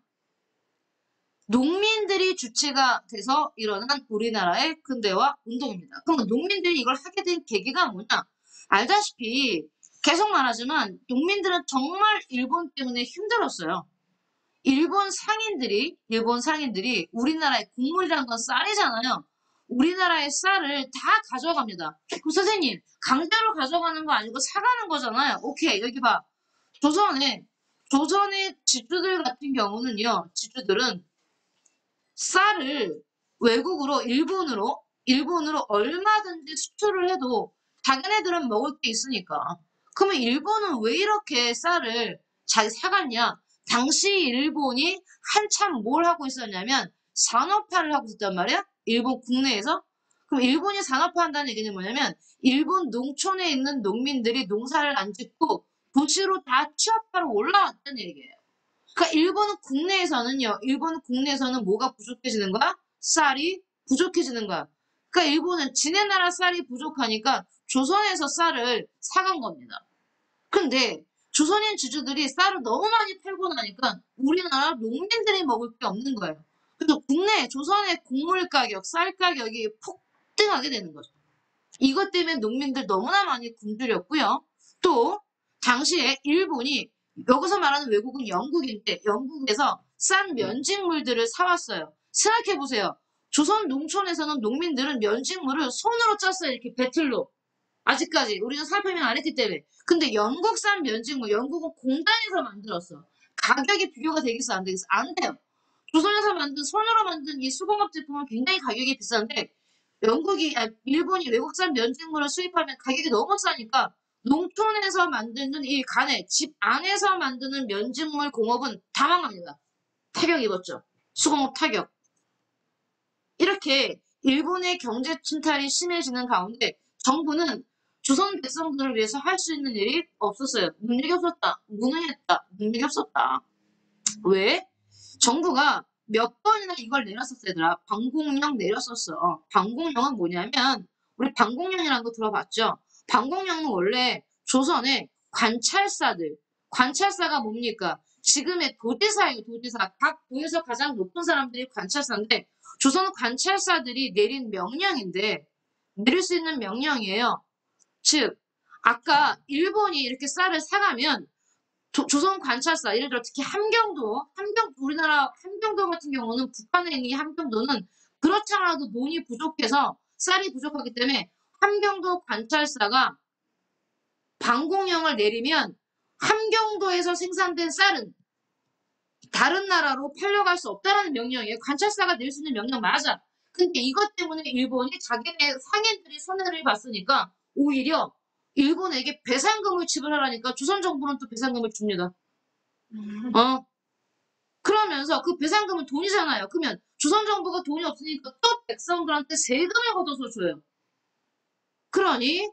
농민들이 주체가 돼서 일어난 우리나라의 근대화 운동입니다. 그럼 농민들이 이걸 하게 된 계기가 뭐냐? 알다시피 계속 말하지만 농민들은 정말 일본 때문에 힘들었어요. 일본 상인들이 우리나라의 국물이라는 건 쌀이잖아요. 우리나라의 쌀을 다 가져갑니다. 그럼 선생님, 강제로 가져가는 거 아니고 사가는 거잖아요. 오케이, 여기 봐. 조선의 지주들 같은 경우는요, 지주들은 쌀을 외국으로, 일본으로 얼마든지 수출을 해도 자기네들은 먹을 게 있으니까. 그러면 일본은 왜 이렇게 쌀을 잘 사갔냐? 당시 일본이 한참 뭘 하고 있었냐면 산업화를 하고 있었단 말이야? 일본 국내에서? 그럼 일본이 산업화 한다는 얘기는 뭐냐면 일본 농촌에 있는 농민들이 농사를 안 짓고 도시로 다 취업하러 올라왔다는 얘기예요. 그러니까 일본은 국내에서는 뭐가 부족해지는 거야? 쌀이 부족해지는 거야. 그러니까 일본은 지네 나라 쌀이 부족하니까 조선에서 쌀을 사간 겁니다. 근데 조선인 주주들이 쌀을 너무 많이 팔고 나니까 우리나라 농민들이 먹을 게 없는 거예요. 그래서 조선의 곡물 가격, 쌀 가격이 폭등하게 되는 거죠. 이것 때문에 농민들 너무나 많이 굶주렸고요. 또 당시에 일본이 여기서 말하는 외국은 영국인데 영국에서 싼 면직물들을 사왔어요. 생각해보세요. 조선 농촌에서는 농민들은 면직물을 손으로 짰어요. 이렇게 배틀로. 아직까지 우리는 살펴면 안 했기 때문에. 근데 영국산 면직물, 영국은 공장에서 만들었어. 가격이 비교가 되겠어, 안 되겠어? 안 돼요. 조선에서 손으로 만든 이 수공업 제품은 굉장히 가격이 비싼데 일본이 외국산 면직물을 수입하면 가격이 너무 싸니까 농촌에서 만드는 이 집 안에서 만드는 면직물 공업은 다 망합니다. 타격 입었죠. 수공업 타격. 이렇게 일본의 경제 침탈이 심해지는 가운데 정부는 조선 백성들을 위해서 할 수 있는 일이 없었어요. 능력이 없었다. 무능했다. 능력이 없었다. 왜? 정부가 몇 번이나 이걸 내렸었어, 얘들아. 방공령 내렸었어. 방공령은 뭐냐면, 우리 방공령이라는 거 들어봤죠? 방공령은 원래 조선의 관찰사가 뭡니까? 지금의 도지사예요, 도지사. 각 도에서 가장 높은 사람들이 관찰사인데, 조선 관찰사들이 내린 명령인데, 내릴 수 있는 명령이에요. 즉, 아까 일본이 이렇게 쌀을 사가면 조선 관찰사, 예를 들어 특히 우리나라 함경도 같은 경우는 북한에 있는 이 함경도는 그렇지 않아도 논이 부족해서 쌀이 부족하기 때문에 함경도 관찰사가 방공령을 내리면 함경도에서 생산된 쌀은 다른 나라로 팔려갈 수 없다는 명령이에요. 관찰사가 낼 수 있는 명령 맞아. 근데 이것 때문에 일본이 자기네 상인들이 손해를 봤으니까 오히려 일본에게 배상금을 지불하라니까 조선 정부는 또 배상금을 줍니다. 어? 그러면서 그 배상금은 돈이잖아요. 그러면 조선 정부가 돈이 없으니까 또 백성들한테 세금을 걷어서 줘요. 그러니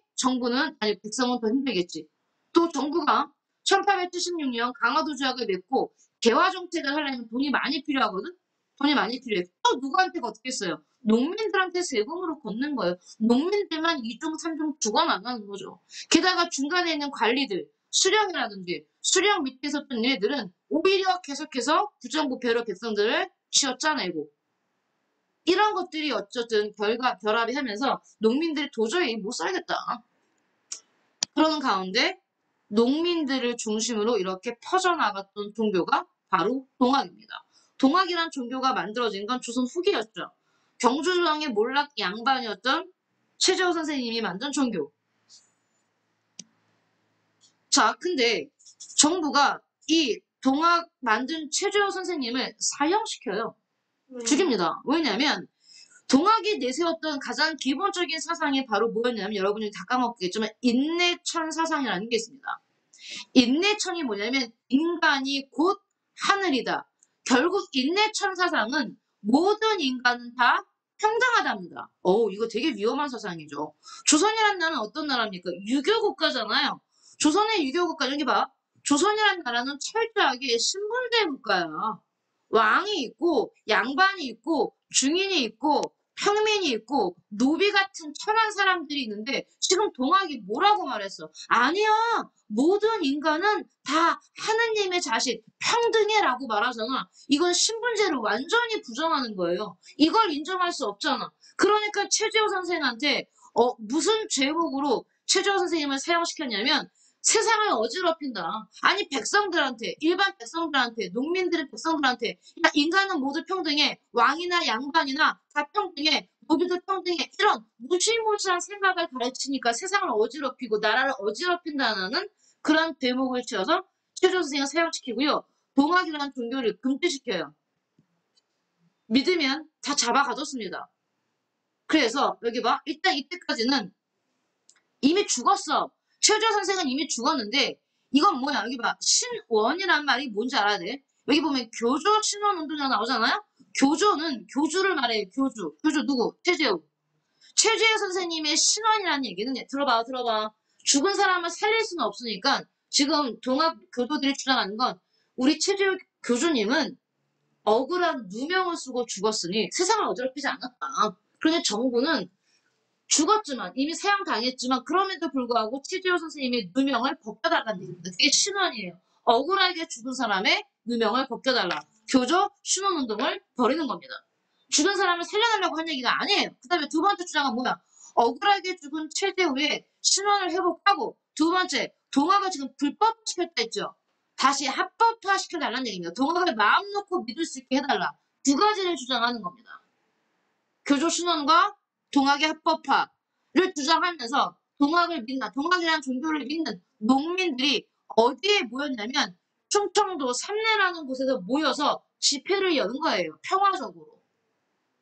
백성은 더 힘들겠지. 또 정부가 1876년 강화도 조약을 맺고 개화 정책을 하려면 돈이 많이 필요하거든? 돈이 많이 필요해. 또 누구한테 걷겠어요? 농민들한테 세금으로 걷는 거예요. 농민들만 2중, 3중 죽어나가는 거죠. 게다가 중간에 있는 관리들, 수령 밑에 있었던 얘들은 오히려 계속해서 부정부패로 백성들을 쥐어짜내고 이런 것들이 어쨌든 결합이 하면서 농민들이 도저히 못 살겠다. 그러는 가운데 농민들을 중심으로 이렇게 퍼져나갔던 종교가 바로 동학입니다. 동학이란 종교가 만들어진 건 조선 후기였죠. 경주조정의 몰락 양반이었던 최재호 선생님이 만든 종교. 자, 근데 정부가 이 동학 만든 최재호 선생님을 사형시켜요. 죽입니다. 왜냐하면 동학이 내세웠던 가장 기본적인 사상이 바로 뭐였냐면 여러분이 다 까먹겠지만 인내천 사상이라는 게 있습니다. 인내천이 뭐냐면 인간이 곧 하늘이다. 결국 인내천 사상은 모든 인간은 다 평등하답니다. 이거 되게 위험한 사상이죠. 조선이라는 나라는 어떤 나라입니까? 유교 국가잖아요. 조선의 유교 국가, 여기 봐. 조선이라는 나라는 철저하게 신분제 국가야. 왕이 있고, 양반이 있고, 중인이 있고, 평민이 있고, 노비 같은 천한 사람들이 있는데, 지금 동학이 뭐라고 말했어? 아니야! 모든 인간은 다 하느님의 자식, 평등해라고 말하잖아. 이건 신분제를 완전히 부정하는 거예요. 이걸 인정할 수 없잖아. 그러니까 최재호 선생한테 무슨 제목으로 최재호 선생님을 사형시켰냐면 세상을 어지럽힌다. 아니 백성들한테, 일반 백성들한테, 농민들은 백성들한테 야, 인간은 모두 평등해. 왕이나 양반이나 다 평등해. 노비도 평등해. 이런 무시무시한 생각을 가르치니까 세상을 어지럽히고 나라를 어지럽힌다는 그런 대목을 지어서 최재호 선생을 사형시키고요. 동학이라는 종교를 금지시켜요. 믿으면 다 잡아가뒀습니다. 그래서 여기 봐. 일단 이때까지는 이미 죽었어. 최재호 선생은 이미 죽었는데 이건 뭐야? 여기 봐. 신원이란 말이 뭔지 알아야 돼. 여기 보면 교조 신원 운동이가 나오잖아요. 교조는 교주를 말해요. 교주. 교주 누구? 최재호. 최재호 선생님의 신원이라는 얘기는 들어봐. 죽은 사람을 살릴 수는 없으니까 지금 동학 교도들이 주장하는 건 우리 최재호 교주님은 억울한 누명을 쓰고 죽었으니 세상을 어지럽히지 않았다. 그런데 정부는 죽었지만 이미 사형당했지만 그럼에도 불구하고 최재호 선생님의 누명을 벗겨달라는 얘기입니다. 그게 신원이에요. 억울하게 죽은 사람의 누명을 벗겨달라. 교조 신원운동을 벌이는 겁니다. 죽은 사람을 살려달라고 한 얘기가 아니에요. 그 다음에 두 번째 주장은 뭐야? 억울하게 죽은 최재호의 신원을 회복하고 두 번째 동학을 지금 불법시켰다 했죠. 다시 합법화 시켜달라는 얘기입니다. 동학을 마음 놓고 믿을 수 있게 해달라. 두 가지를 주장하는 겁니다. 교조 신원과 동학의 합법화를 주장하면서 동학이라는 종교를 믿는 농민들이 어디에 모였냐면 충청도 삼내라는 곳에서 모여서 집회를 여는 거예요. 평화적으로.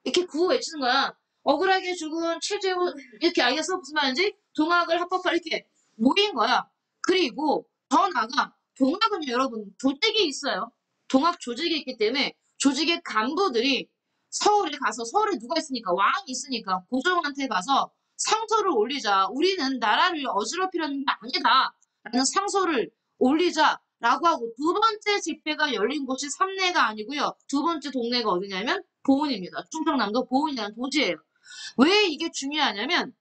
이렇게 구호 외치는 거야. 억울하게 죽은 최재호 이렇게 알겠어? 무슨 말인지? 동학을 합법화 이렇게 모인 거야. 그리고 더 나아가 동학은 여러분 조직이 있어요. 동학 조직이 있기 때문에 조직의 간부들이 서울에 가서 서울에 누가 있으니까 왕이 있으니까 고종한테 가서 상소를 올리자. 우리는 나라를 어지럽히려는 게 아니다. 라는 상소를 올리자라고 하고 두 번째 집회가 열린 곳이 삼내가 아니고요. 두 번째 동네가 어디냐면 보은입니다. 충청남도 보은이라는 도시예요. 왜 이게 중요하냐면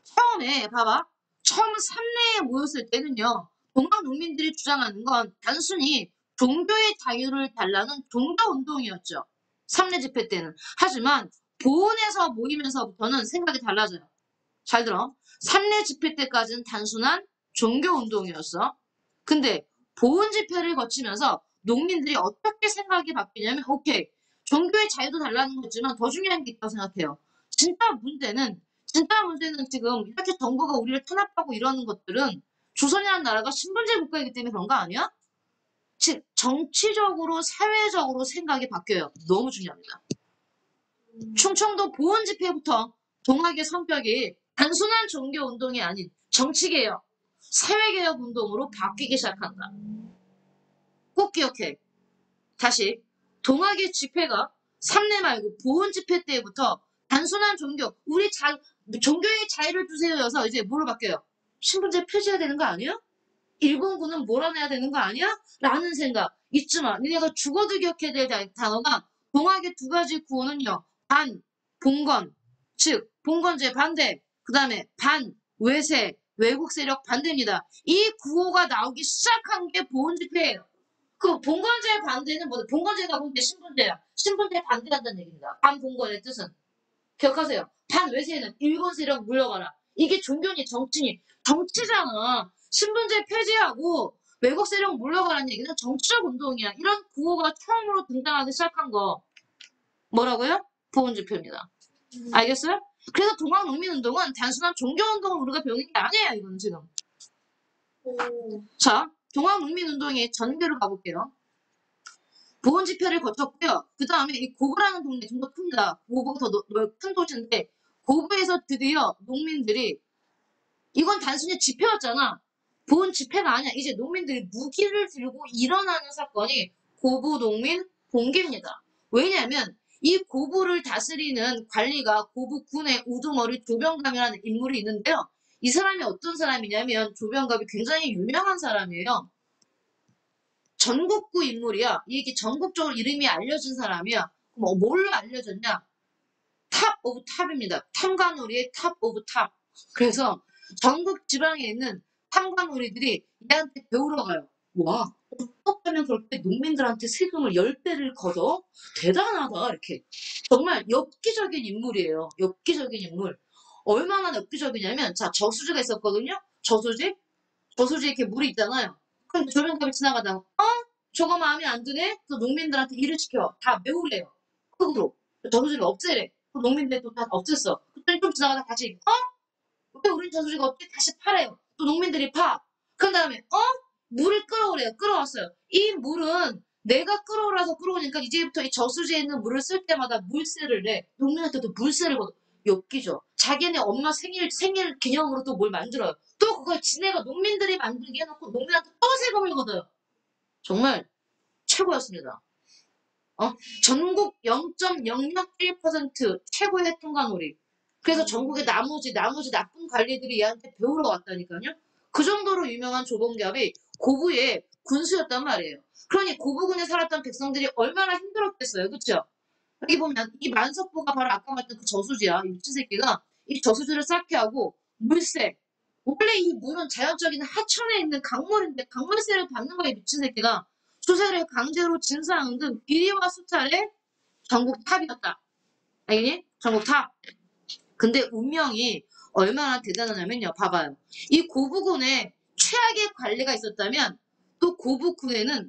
처음에 봐봐. 처음 삼내에 모였을 때는요. 동학 농민들이 주장하는 건 단순히 종교의 자유를 달라는 종교운동이었죠. 삼내 집회 때는. 하지만 보은에서 모이면서부터는 생각이 달라져요. 잘 들어. 삼내 집회 때까지는 단순한 종교운동이었어. 근데 보은 집회를 거치면서 농민들이 어떻게 생각이 바뀌냐면 오케이. 종교의 자유도 달라는 거지만 더 중요한 게 있다고 생각해요. 진짜 문제는 지금 이렇게 정부가 우리를 탄압하고 이러는 것들은 조선이라는 나라가 신분제 국가이기 때문에 그런 거 아니야? 즉 정치적으로 사회적으로 생각이 바뀌어요. 너무 중요합니다. 충청도 보은 집회부터 동학의 성격이 단순한 종교운동이 아닌 정치개혁, 사회개혁 운동으로 바뀌기 시작한다. 꼭 기억해. 다시 동학의 집회가 삼내 말고 보은 집회 때부터 단순한 종교의 자유를 주세요여서 이제 뭐로 바뀌어요? 신분제 폐지해야 되는 거 아니야? 일본군은 몰아내야 되는 거 아니야? 라는 생각 있지만 니네가 죽어도 기억해야 될 단어가 동학의 두 가지 구호는요. 반, 봉건, 즉 봉건제 반대, 그 다음에 반, 외세, 외국 세력 반대입니다. 이 구호가 나오기 시작한 게 보은 집회예요. 그 봉건제의 반대는 뭐다? 봉건제가 뭔데? 신분제야. 신분제 반대한다는 얘기입니다. 반봉건의 뜻은. 기억하세요. 반외세는 일본 세력 물러가라. 이게 종교니 정치니 정치잖아. 신분제 폐지하고 외국 세력 물러가라는 얘기는 정치적 운동이야. 이런 구호가 처음으로 등장하기 시작한 거 뭐라고요? 보훈지표입니다. 알겠어요? 그래서 동학농민운동은 단순한 종교운동을 우리가 배우는 게 아니에요. 이건 지금. 자, 동학농민운동의 전개로 가볼게요. 보훈집회를 거쳤고요. 그 다음에 이 고부라는 동네 좀 더 큽니다. 고부가 더 큰 도시인데 고부에서 드디어 농민들이 이건 단순히 집회였잖아. 보훈 집회가 아니야. 이제 농민들이 무기를 들고 일어나는 사건이 고부 농민 봉기입니다. 왜냐하면 이 고부를 다스리는 관리가 고부군의 우두머리 조병감이라는 인물이 있는데요. 이 사람이 어떤 사람이냐면 조병감이 굉장히 유명한 사람이에요. 전국구 인물이야. 이게 전국적으로 이름이 알려진 사람이야. 뭘로 알려졌냐? 탑 오브 탑입니다. 탐관오리의 탑 오브 탑. 그래서 전국 지방에 있는 탐관오리들이 얘한테 배우러 가요. 와, 어떡하면 그렇게 농민들한테 세금을 10배를 걷어? 대단하다, 이렇게. 정말 엽기적인 인물이에요. 엽기적인 인물. 얼마나 엽기적이냐면, 자, 저수지가 있었거든요? 저수지 이렇게 물이 있잖아요. 그럼 조명감이 지나가다가, 저거 마음에 안 드네? 그 농민들한테 일을 시켜. 다 메우래요. 흙으로. 저수지를 없애래. 그 농민들 또 다 없앴어. 그랬더니 좀 지나가다 다시, 왜 우리 저수지가 없지? 다시 파래요. 또 농민들이 파. 그 다음에, 물을 끌어오래요. 끌어왔어요. 이 물은 내가 끌어오라서 끌어오니까 이제부터 이 저수지에 있는 물을 쓸 때마다 물세를 내. 농민한테도 물세를 걷어. 엽기죠. 자기네 엄마 생일 기념으로 또 뭘 만들어요. 또 그걸 지네가 농민들이 만들게 해놓고 농민한테 또 세금을 걷어요. 정말 최고였습니다. 전국 0.001% 최고의 통과놀이. 그래서 전국의 나머지 나쁜 관리들이 얘한테 배우러 왔다니까요. 그 정도로 유명한 조봉갑이 고부의 군수였단 말이에요. 그러니 고부군에 살았던 백성들이 얼마나 힘들었겠어요. 그쵸? 여기 보면 이 만석부가 바로 아까 말했던 그 저수지야. 이 미친 새끼가 이 저수지를 쌓게 하고 물세. 원래 이 물은 자연적인 하천에 있는 강물인데 강물세를 받는 거야. 이 미친 새끼가. 수세를 강제로 진사하는 등 비리와 수탈의 전국 탑이었다. 알겠니? 전국 탑. 근데 운명이 얼마나 대단하냐면요. 봐봐요. 이 고부군에 최악의 관리가 있었다면 또 고부군의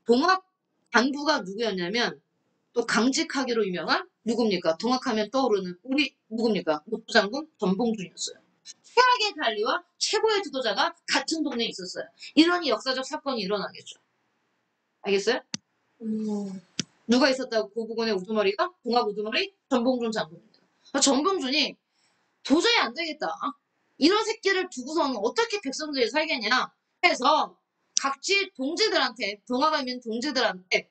동학 당부가 누구였냐면 또 강직하기로 유명한 누굽니까? 동학하면 떠오르는 우리 누굽니까? 목부장군 전봉준이었어요. 최악의 관리와 최고의 지도자가 같은 동네에 있었어요. 이런 역사적 사건이 일어나겠죠. 알겠어요? 누가 있었다고 고부군의 우두머리가? 동학 우두머리? 전봉준 장군입니다. 그러니까 전봉준이 도저히 안 되겠다. 이런 새끼를 두고서는 어떻게 백성들이 살겠냐 해서 각지 동지들한테 동학에 있는 동지들한테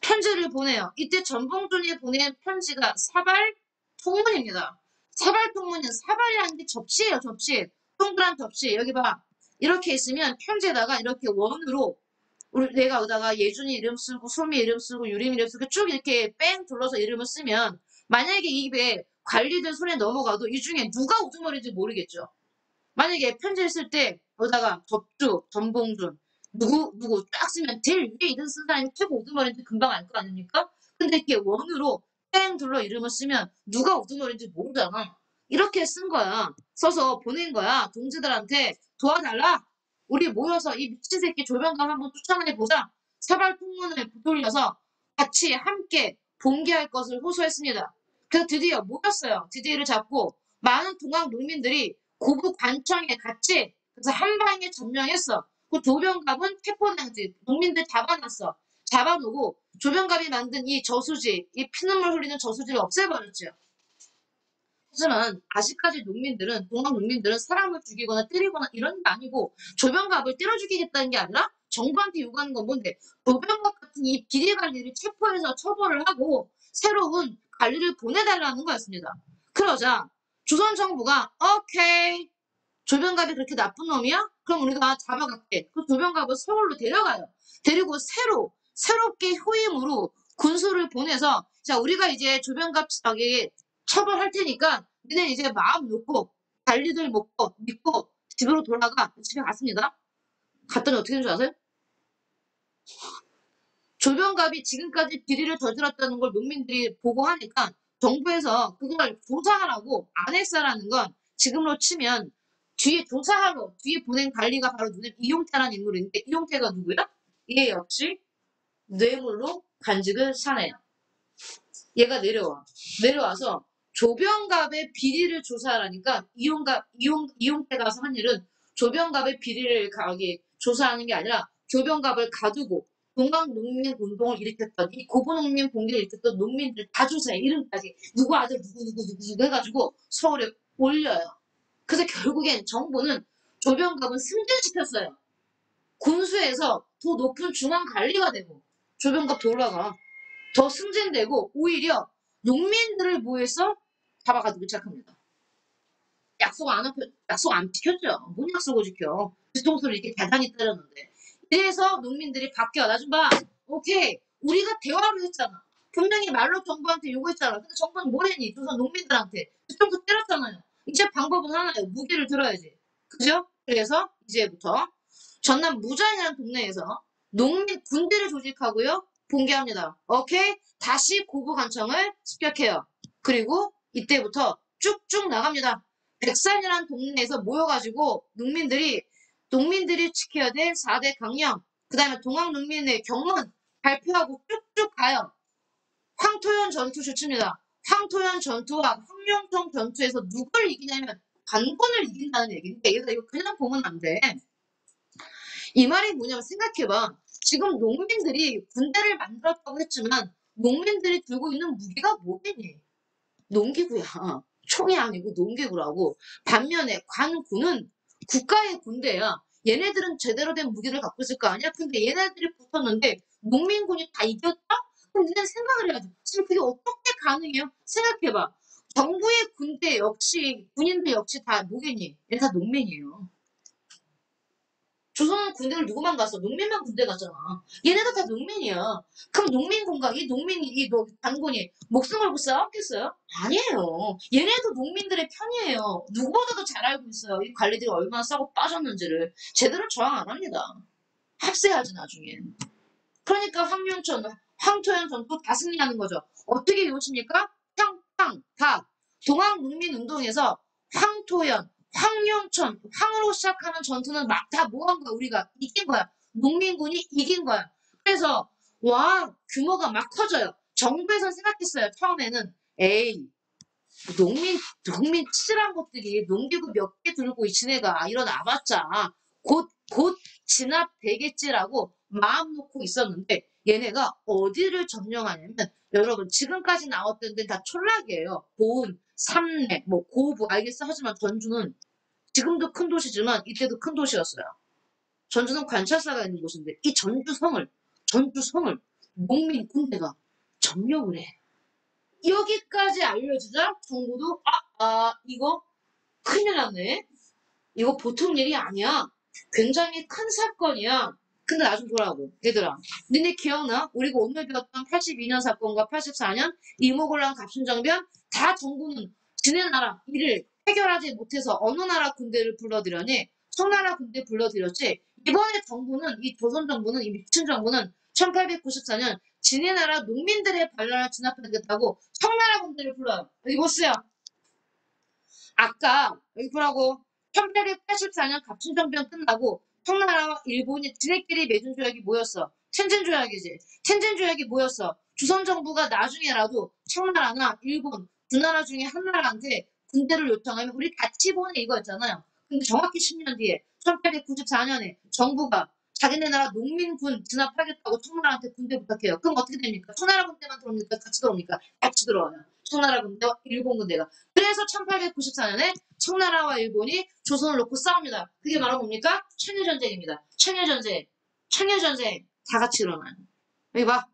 편지를 보내요. 이때 전봉준이 보낸 편지가 사발통문입니다. 사발통문은 사발이라는 게 접시예요. 접시. 동그란 접시. 여기 봐. 이렇게 있으면 편지에다가 이렇게 원으로 내가 여기다가 예준이 이름 쓰고 소미 이름 쓰고 유림 이름 쓰고 쭉 이렇게 뺑 둘러서 이름을 쓰면 만약에 입에 관리들 손에 넘어가도 이 중에 누가 우두머리인지 모르겠죠. 만약에 편지를 쓸 때 여기다가 접주, 전봉준 누구 쫙 쓰면 제일 위에 이름 쓴 사람이 최고 우두머리인지 금방 알 거 아닙니까? 근데 이렇게 원으로 뺑 둘러 이름을 쓰면 누가 우두머리인지 모르잖아. 이렇게 쓴 거야. 써서 보낸 거야. 동지들한테 도와달라. 우리 모여서 이 미친 새끼 조병감 한번 쫓아내보자. 사발통문을 돌려서 같이 함께 봉기할 것을 호소했습니다. 그래서 드디어 모였어요. 드디어를 잡고 많은 동학 농민들이 고부 관청에 같이 그래서 한 방에 점령했어. 그 조병갑은 태포당지 농민들 잡아놨어. 잡아놓고 조병갑이 만든 이 저수지, 이 피눈물 흘리는 저수지를 없애버렸죠. 하지만 아직까지 동학 농민들은 사람을 죽이거나 때리거나 이런 게 아니고 조병갑을 때려 죽이겠다는 게 아니라 정부한테 요구하는 건 뭔데? 조병갑 같은 이 비리 관리를 체포해서 처벌을 하고 새로운 관리를 보내달라는 거였습니다. 그러자 조선 정부가 오케이 조병갑이 그렇게 나쁜 놈이야? 그럼 우리가 잡아갈게. 그 조병갑을 서울로 데려가요. 데리고 새롭게 효임으로 군수를 보내서 자 우리가 이제 조병갑 처벌할 테니까 니네 이제 마음 놓고 관리들 믿고 집으로 돌아가. 집에 갔습니다. 갔더니 어떻게 된 줄 아세요? 조병갑이 지금까지 비리를 저질렀다는 걸 농민들이 보고 하니까 정부에서 그걸 조사하라고 안 했어라는 건 지금으로 치면 뒤에 조사하러 뒤에 보낸 관리가 바로 누구냐 이용태라는 인물인데 이용태가 누구야? 얘 역시 뇌물로 관직을 사내요. 얘가 내려와서 조병갑의 비리를 조사하라니까 이용태가 가서 한 일은 조병갑의 비리를 조사하는 게 아니라 조병갑을 가두고 동학농민운동을 일으켰던 고분농민 봉기를 일으켰던 농민들 다 조사해. 이름까지 누구 아들 누구 해가지고 서울에 올려요. 그래서 결국엔 정부는 조병갑은 승진시켰어요. 군수에서 더 높은 중앙관리가 되고 조병갑 돌아가 더 승진되고 오히려 농민들을 모여서 잡아가지고 시작합니다. 약속 안 지켰죠. 뭔 약속을 지켜. 뒤통수를 이렇게 대단히 때렸는데. 이래서 농민들이 바뀌어. 나 좀 봐. 오케이. 우리가 대화를 했잖아. 분명히 말로 정부한테 요구했잖아. 근데 정부는 뭘 했니? 조선 농민들한테. 뒤통수 때렸잖아요. 이제 방법은 하나예요. 무기를 들어야지. 그죠? 그래서 이제부터 전남 무장이라는 동네에서 농민 군대를 조직하고요. 봉기합니다. 오케이? 다시 고부간청을 습격해요. 그리고 이때부터 쭉쭉 나갑니다. 백산이라는 동네에서 모여가지고 농민들이 지켜야 될 4대 강령, 그 다음에 동학농민의 경문 발표하고 쭉쭉 가요. 황토현 전투 좋습니다. 황토현 전투와 황룡청 전투에서 누굴 이기냐면 관군을 이긴다는 얘기인데 이거 그냥 보면 안 돼. 이 말이 뭐냐면 생각해봐. 지금 농민들이 군대를 만들었다고 했지만 농민들이 들고 있는 무기가 뭐겠니? 농기구야. 총이 아니고 농기구라고. 반면에 관군은 국가의 군대야. 얘네들은 제대로 된 무기를 갖고 있을 거 아니야? 근데 얘네들이 붙었는데 농민군이 다 이겼다? 그럼 니네 생각을 해야지. 지금 그게 어떻게 가능해요? 생각해봐. 정부의 군대 역시 군인들 역시 다 뭐겠니? 얘네 다 농민이에요. 조선은 군대를 누구만 갔어? 농민만 군대 갔잖아. 얘네도 다 농민이야. 그럼 농민군과 단군이 목숨 걸고 싸웠겠어요? 아니에요. 얘네도 농민들의 편이에요. 누구보다도 잘 알고 있어요. 이 관리들이 얼마나 싸고 빠졌는지를. 제대로 저항 안 합니다. 합세하지 나중에. 그러니까 황토현 전투 다 승리하는 거죠. 어떻게 이루어집니까? 다. 동학농민운동에서 황토현, 황룡천, 황으로 시작하는 전투는 막 다 뭐 한 거야? 우리가 이긴 거야. 농민군이 이긴 거야. 그래서 와 규모가 막 커져요. 정부에서 생각했어요. 처음에는 에이 농민 치질한 것들이 농기구 몇 개 들고 지네가 일어나봤자 곧 진압되겠지라고 마음 놓고 있었는데 얘네가 어디를 점령하냐면 여러분 지금까지 나왔던 데는 다 촌락이에요. 보은, 삼내, 뭐 고부 알겠어? 하지만 전주는 지금도 큰 도시지만 이때도 큰 도시였어요. 전주는 관찰사가 있는 곳인데 이 전주성을 농민 군대가 점령을 해. 여기까지 알려주자 정부도 이거 큰일 났네. 이거 보통 일이 아니야. 굉장히 큰 사건이야. 근데 나 좀 보라고. 얘들아. 니네 기억나? 우리가 오늘 배웠던 82년 사건과 84년 이모곤란 갑신정변 다 정부는 지네 나라 일을 해결하지 못해서 어느 나라 군대를 불러들여니? 청나라 군대 불러들였지. 이번에 정부는 이 조선 정부는 이 미친 정부는 1894년 지네 나라 농민들의 반란을 진압하겠다고 청나라 군대를 불러요. 여기 보세요. 아까 여기 보라고 1884년 갑신정변 끝나고 청나라와 일본이 지네끼리 맺은 조약이 뭐였어? 텐젠조약이지. 텐젠조약이 뭐였어? 조선 정부가 나중에라도 청나라나 일본 두 나라 중에 한 나라한테 군대를 요청하면 우리 같이 보내 이거였잖아요. 근데 정확히 10년 뒤에 1894년에 정부가 자기네 나라 농민군 진압하겠다고 청나라한테 군대 부탁해요. 그럼 어떻게 됩니까? 청나라 군대만 들어옵니까? 같이 들어옵니까? 같이 들어와요. 청나라 군대와 일본 군대가. 그래서 1894년에 청나라와 일본이 조선을 놓고 싸웁니다. 그게 바로 뭡니까? 청일전쟁입니다. 청일전쟁 다 같이 일어나요. 여기 봐.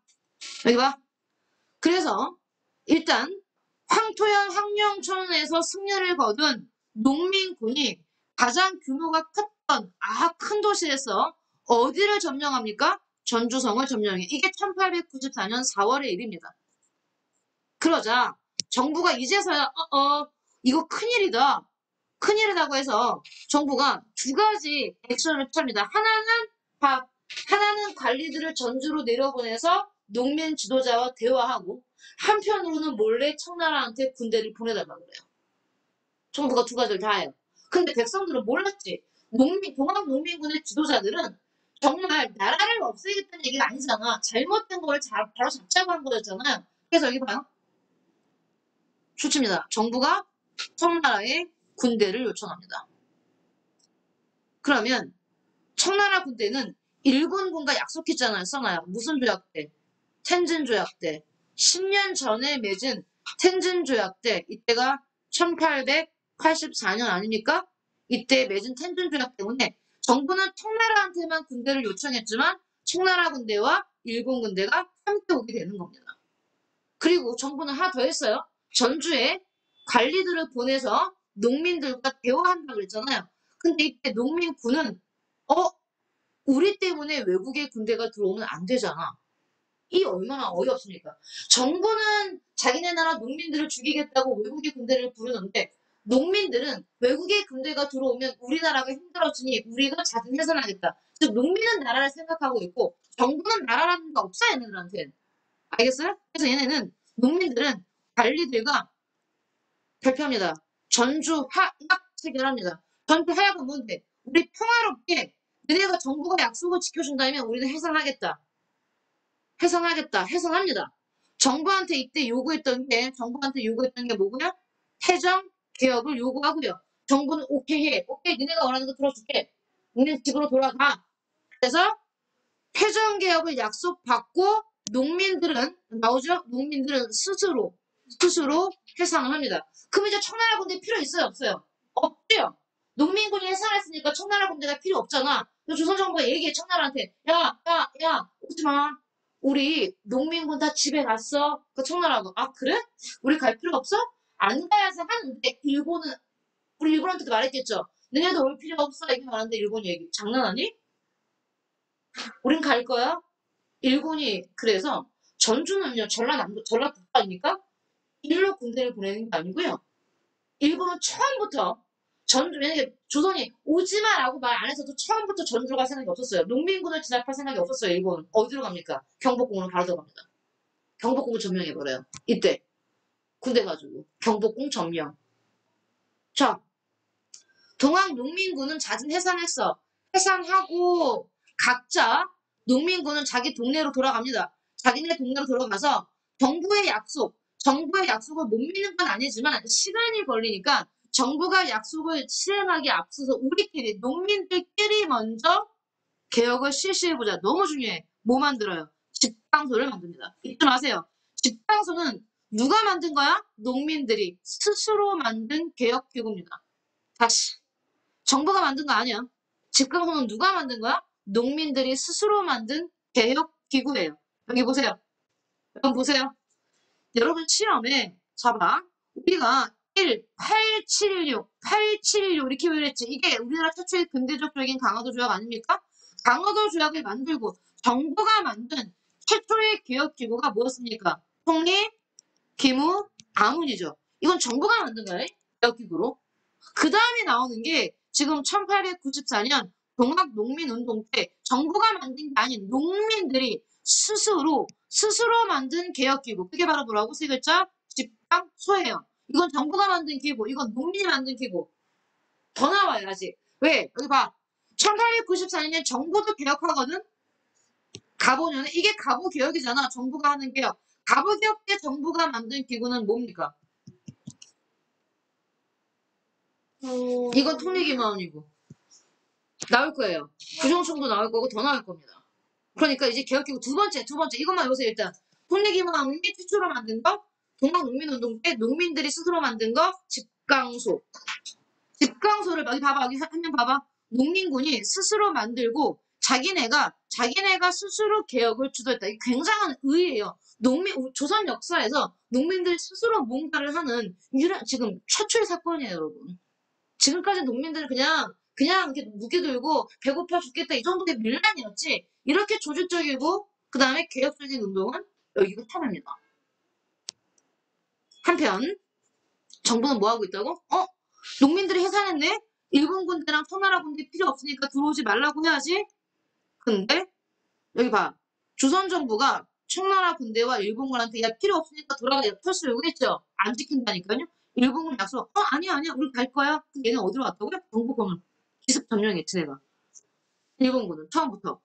그래서 일단 황토현 황령천에서 승리를 거둔 농민군이 가장 규모가 컸던 큰 도시에서 어디를 점령합니까? 전주성을 점령해. 이게 1894년 4월의 일입니다. 그러자 정부가 이제서야 이거 큰일이다고 해서 정부가 두 가지 액션을 취합니다. 하나는 하나는 관리들을 전주로 내려보내서 농민 지도자와 대화하고 한편으로는 몰래 청나라한테 군대를 보내달라고 그래요. 정부가 두 가지를 다 해요. 근데 백성들은 몰랐지. 동학농민군의 지도자들은 정말 나라를 없애겠다는 얘기가 아니잖아. 잘못된 걸 바로 잡자고 한 거였잖아요. 그래서 여기 봐요. 좋습니다. 정부가 청나라에 군대를 요청합니다. 그러면 청나라 군대는 일본군과 약속했잖아요. 써놔요. 무슨 조약 때? 텐진 조약 때. 10년 전에 맺은 텐진 조약 때. 이때가 1884년 아닙니까? 이때 맺은 텐진 조약 때문에 정부는 청나라한테만 군대를 요청했지만 청나라 군대와 일본 군대가 함께 오게 되는 겁니다. 그리고 정부는 하나 더 했어요. 전주에 관리들을 보내서 농민들과 대화한다고 그랬잖아요. 근데 이때 농민군은 우리 때문에 외국의 군대가 들어오면 안 되잖아. 이 얼마나 어이없습니까? 정부는 자기네 나라 농민들을 죽이겠다고 외국의 군대를 부르는데 농민들은 외국의 군대가 들어오면 우리나라가 힘들어지니 우리가 자진 해산하겠다. 즉 농민은 나라를 생각하고 있고 정부는 나라라는 게 없어 얘네들한테. 알겠어요? 그래서 얘네는 농민들은 관리들과 발표합니다. 전주 하약 체결합니다. 전주 하약은 뭔데? 우리 평화롭게 너네가 정부가 약속을 지켜준다면 우리는 해산하겠다. 해산하겠다. 해산합니다. 정부한테 이때 요구했던 게 뭐고요? 해정 개혁을 요구하고요. 정부는 오케이 해. 오케이 너네가 원하는 거 들어줄게. 너네 집으로 돌아가. 그래서 해정 개혁을 약속받고 농민들은 나오죠? 농민들은 스스로 해산을 합니다. 그럼 이제 청나라 군대 필요 있어요? 없어요? 없대요. 농민군이 해산했으니까 청나라 군대가 필요 없잖아. 조선정부가 얘기해 청나라한테 야 오지 마. 우리 농민군 다 집에 갔어. 그 청나라가 아 그래? 우리 갈 필요 없어? 안 가야지 하는데 우리 일본한테도 말했겠죠. 너네도 올 필요 없어 이렇게 말하는데 일본이 얘기 장난하니? 우린 갈 거야. 일본이 그래서 전주는요 전라북도 아닙니까? 일로 군대를 보내는 게 아니고요. 일본은 처음부터 만약에 조선이 오지마라고 말 안 해서도 처음부터 전주로 갈 생각이 없었어요. 농민군을 진압할 생각이 없었어요. 일본은 어디로 갑니까? 경복궁으로 바로 들어갑니다. 경복궁을 점령해버려요. 이때 군대 가지고 경복궁 점령. 자, 동학 농민군은 자진 해산했어. 해산하고 각자 농민군은 자기 동네로 돌아갑니다. 자기네 동네로 돌아가서 정부의 약속을 못 믿는 건 아니지만 시간이 걸리니까 정부가 약속을 실행하기 앞서서 우리끼리 농민들끼리 먼저 개혁을 실시해보자. 너무 중요해. 뭐 만들어요? 집강소를 만듭니다. 잊지 마세요. 집강소는 누가 만든 거야? 농민들이 스스로 만든 개혁기구입니다. 다시. 정부가 만든 거 아니야. 집강소는 누가 만든 거야? 농민들이 스스로 만든 개혁기구예요. 여기 보세요. 여러분 보세요. 여러분 시험에 봐봐. 우리가 1, 876 이렇게 외웠지. 이게 우리나라 최초의 근대적적인 강화도 조약 아닙니까? 강화도 조약을 만들고 정부가 만든 최초의 개혁기구가 뭐였습니까? 통일, 기무, 아문이죠. 이건 정부가 만든 거예요. 개혁기구로. 그 다음에 나오는 게 지금 1894년 동학농민운동 때 정부가 만든 게 아닌 농민들이 스스로 만든 개혁기구. 그게 바로 뭐라고? 세 글자? 집강소예요. 이건 정부가 만든 기구. 이건 농민이 만든 기구. 더 나와요 아직. 왜? 여기 봐. 1894년에 정부도 개혁하거든. 가보면 이게 가보개혁이잖아. 정부가 하는 개혁. 가보개혁 때 정부가 만든 기구는 뭡니까? 이건 통일기마원이고 나올 거예요. 구정총도 나올 거고 더 나올 겁니다. 그러니까 이제 개혁기구 두 번째 이것만 보세요 일단. 통일기마원이 최초로 만든 거, 동학농민운동 때 농민들이 스스로 만든 거, 집강소. 집강소를 여기 봐봐, 여기 한 명 봐봐. 농민군이 스스로 만들고 자기네가 스스로 개혁을 주도했다. 이게 굉장한 의의예요. 조선 역사에서 농민들 스스로 뭔가를 하는 지금 최초의 사건이에요, 여러분. 지금까지 농민들은 그냥 이렇게 무게 들고 배고파 죽겠다 이 정도의 밀란이었지. 이렇게 조직적이고 그 다음에 개혁적인 운동은 여기가 탑입니다. 한편 정부는 뭐 하고 있다고? 농민들이 해산했네? 일본 군대랑 청나라 군대 필요 없으니까 들어오지 말라고 해야지. 근데 여기 봐. 조선정부가 청나라 군대와 일본군한테 야 필요 없으니까 돌아가 털수 요구했죠. 안 지킨다니까요. 일본군 약속. 아니야 아니야 우리 갈 거야. 그럼 얘는 어디로 갔다고요? 경복궁을 기습 점령했지 내가. 일본군은 처음부터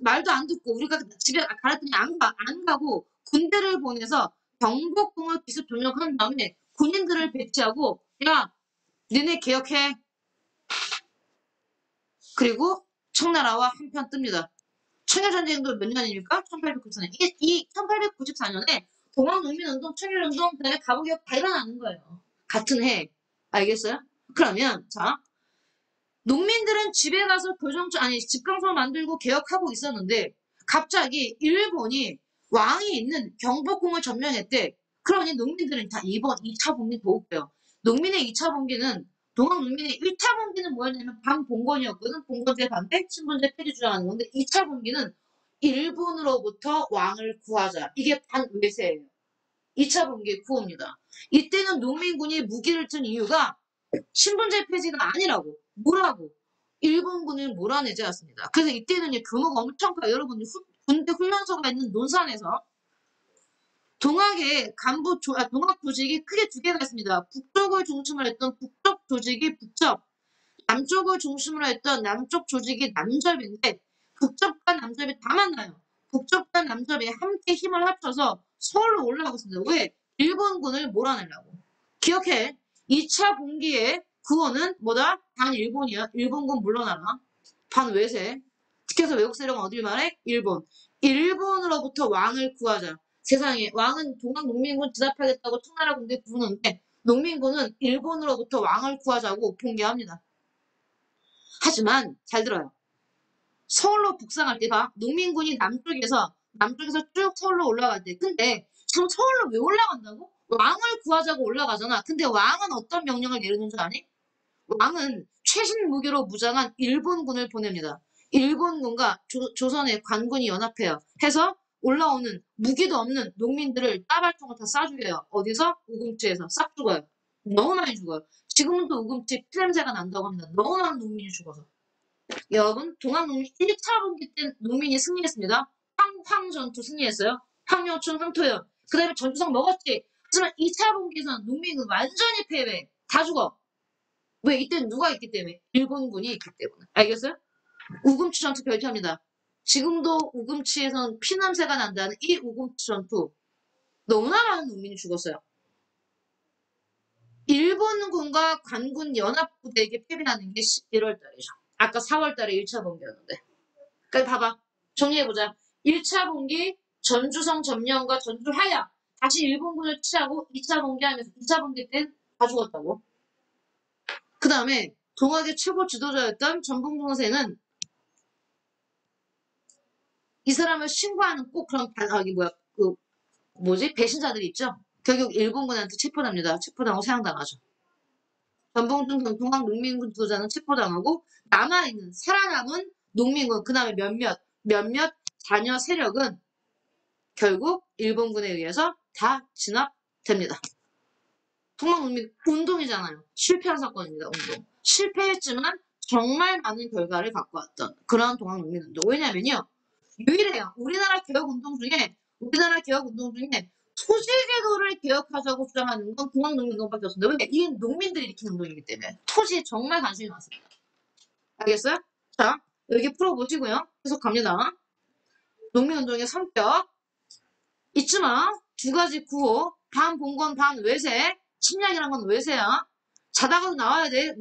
말도 안 듣고 우리가 집에 가랬더니 안 가고 군대를 보내서 경복궁을 기습 점령한 다음에 군인들을 배치하고 야 니네 개혁해. 그리고 청나라와 한편 뜹니다. 청일전쟁도 몇 년입니까? 1894년. 이 1894년에 동학농민운동, 청일운동, 그다음에 가부개혁 다 일어나는 거예요. 같은 해. 알겠어요? 그러면 자 농민들은 집에 가서 집강서 만들고 개혁하고 있었는데 갑자기 일본이 왕이 있는 경복궁을 점령했대. 그러니 농민들은 다 이번 2차 봉기 도울게요. 농민의 2차 봉기는 동학 농민의 1차 봉기는 뭐였냐면 반봉건이었거든. 봉건제 반대, 신분제 폐지 주장하는 건데 2차 봉기는 일본으로부터 왕을 구하자. 이게 반외세예요. 2차 봉기의 구호입니다. 이때는 농민군이 무기를 든 이유가 신분제 폐지가 아니라고. 뭐라고? 일본군을 몰아내자였습니다. 그래서 이때는 규모가 엄청 커요. 여러분 군대 훈련소가 있는 논산에서 동학 조직이 크게 두 개가 있습니다. 북쪽을 중심으로 했던 북쪽 조직이 북접, 남쪽을 중심으로 했던 남쪽 조직이 남접인데 북접과 남접이 다 만나요. 북접과 남접이 함께 힘을 합쳐서 서울로 올라가고 있습니다. 왜? 일본군을 몰아내려고. 기억해. 2차 봉기의 구호는 뭐다? 반일본이야. 일본군 물러나라. 반외세. 특히서 외국 세력은 어딜 말해? 일본. 일본으로부터 왕을 구하자. 세상에 왕은 동학농민군 진압하겠다고 청나라 군대 부르는데 농민군은 일본으로부터 왕을 구하자고 봉기합니다. 하지만 잘 들어요. 서울로 북상할 때 봐. 농민군이 남쪽에서 쭉 서울로 올라갈 때. 근데 지금 서울로 왜 올라간다고? 왕을 구하자고 올라가잖아. 근데 왕은 어떤 명령을 내리는 줄 아니? 왕은 최신 무기로 무장한 일본군을 보냅니다. 일본군과 조선의 관군이 연합해요. 해서 올라오는 무기도 없는 농민들을 따발총을 다 쏴죽여요. 어디서? 우금치에서 싹 죽어요. 너무 많이 죽어요. 지금도 우금치 피냄새가 난다고 합니다. 너무 많은 농민이 죽어서. 여러분 동학농민 1차 분기 때 농민이 승리했습니다. 황전투 승리했어요. 황룡춘, 황토연. 그 다음에 전투성 먹었지. 하지만 2차 분기에서는 농민은 완전히 패배. 다 죽어. 왜? 이때는 누가 있기 때문에? 일본군이 있기 때문에. 알겠어요? 우금치 전투 별표합니다. 지금도 우금치에서는 피냄새가 난다는 이 우금치 전투. 너무나 많은 농민이 죽었어요. 일본군과 관군 연합부대에게 패배하는 게 11월 달이죠. 아까 4월 달에 1차 분기였는데. 그러니까 봐봐. 정리해보자. 1차 분기 전주성 점령과 전주 하야. 다시 일본군을 취하고 2차 분기하면서 2차 분기 때 다 죽었다고. 그 다음에 동학의 최고 지도자였던 전봉종세는 이 사람을 신고하는 꼭 그런 배신자들이 있죠. 결국 일본군한테 체포됩니다. 체포당하고 사형당하죠. 전봉준 동학 농민군 지도자는 체포당하고 남아있는 살아남은 농민군 그 다음에 몇몇 자녀 세력은 결국 일본군에 의해서 다 진압됩니다. 동학농민 운동이잖아요. 실패한 사건입니다. 운동. 실패했지만 정말 많은 결과를 갖고 왔던 그러한 동학농민운동. 왜냐면요. 유일해요. 우리나라 개혁운동 중에 토지제도를 개혁하자고 주장하는 건 동학농민운동밖에 없습니다. 왜? 이 농민들이 일으킨 운동이기 때문에 토지에 정말 관심이 많습니다. 알겠어요? 자, 여기 풀어보시고요. 계속 갑니다. 농민운동의 성격 잊지 마. 두 가지 구호. 반봉건 반외세. 침략이란 건 외세야. 자다가도 나와야 돼.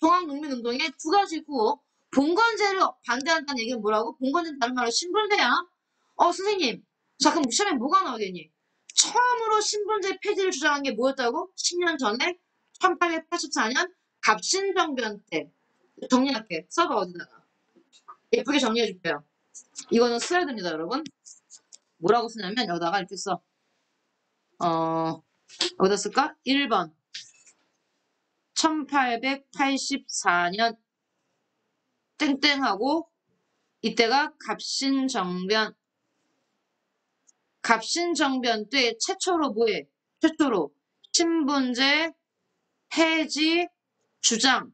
동학농민운동의 두 가지 구호. 봉건제를 반대한다는 얘기는 뭐라고? 봉건제는 다른 말로 신분제야. 선생님. 자, 그럼 시험에 뭐가 나오겠니? 처음으로 신분제 폐지를 주장한 게 뭐였다고? 10년 전에 1884년 갑신정변 때. 정리할게. 써봐 어디다가. 예쁘게 정리해줄게요. 이거는 써야 됩니다, 여러분. 뭐라고 쓰냐면 여기다가 이렇게 써. 어디다 쓸까? 1번. 1884년 땡땡하고 이때가 갑신정변 때 최초로 뭐해? 최초로 신분제 폐지 주장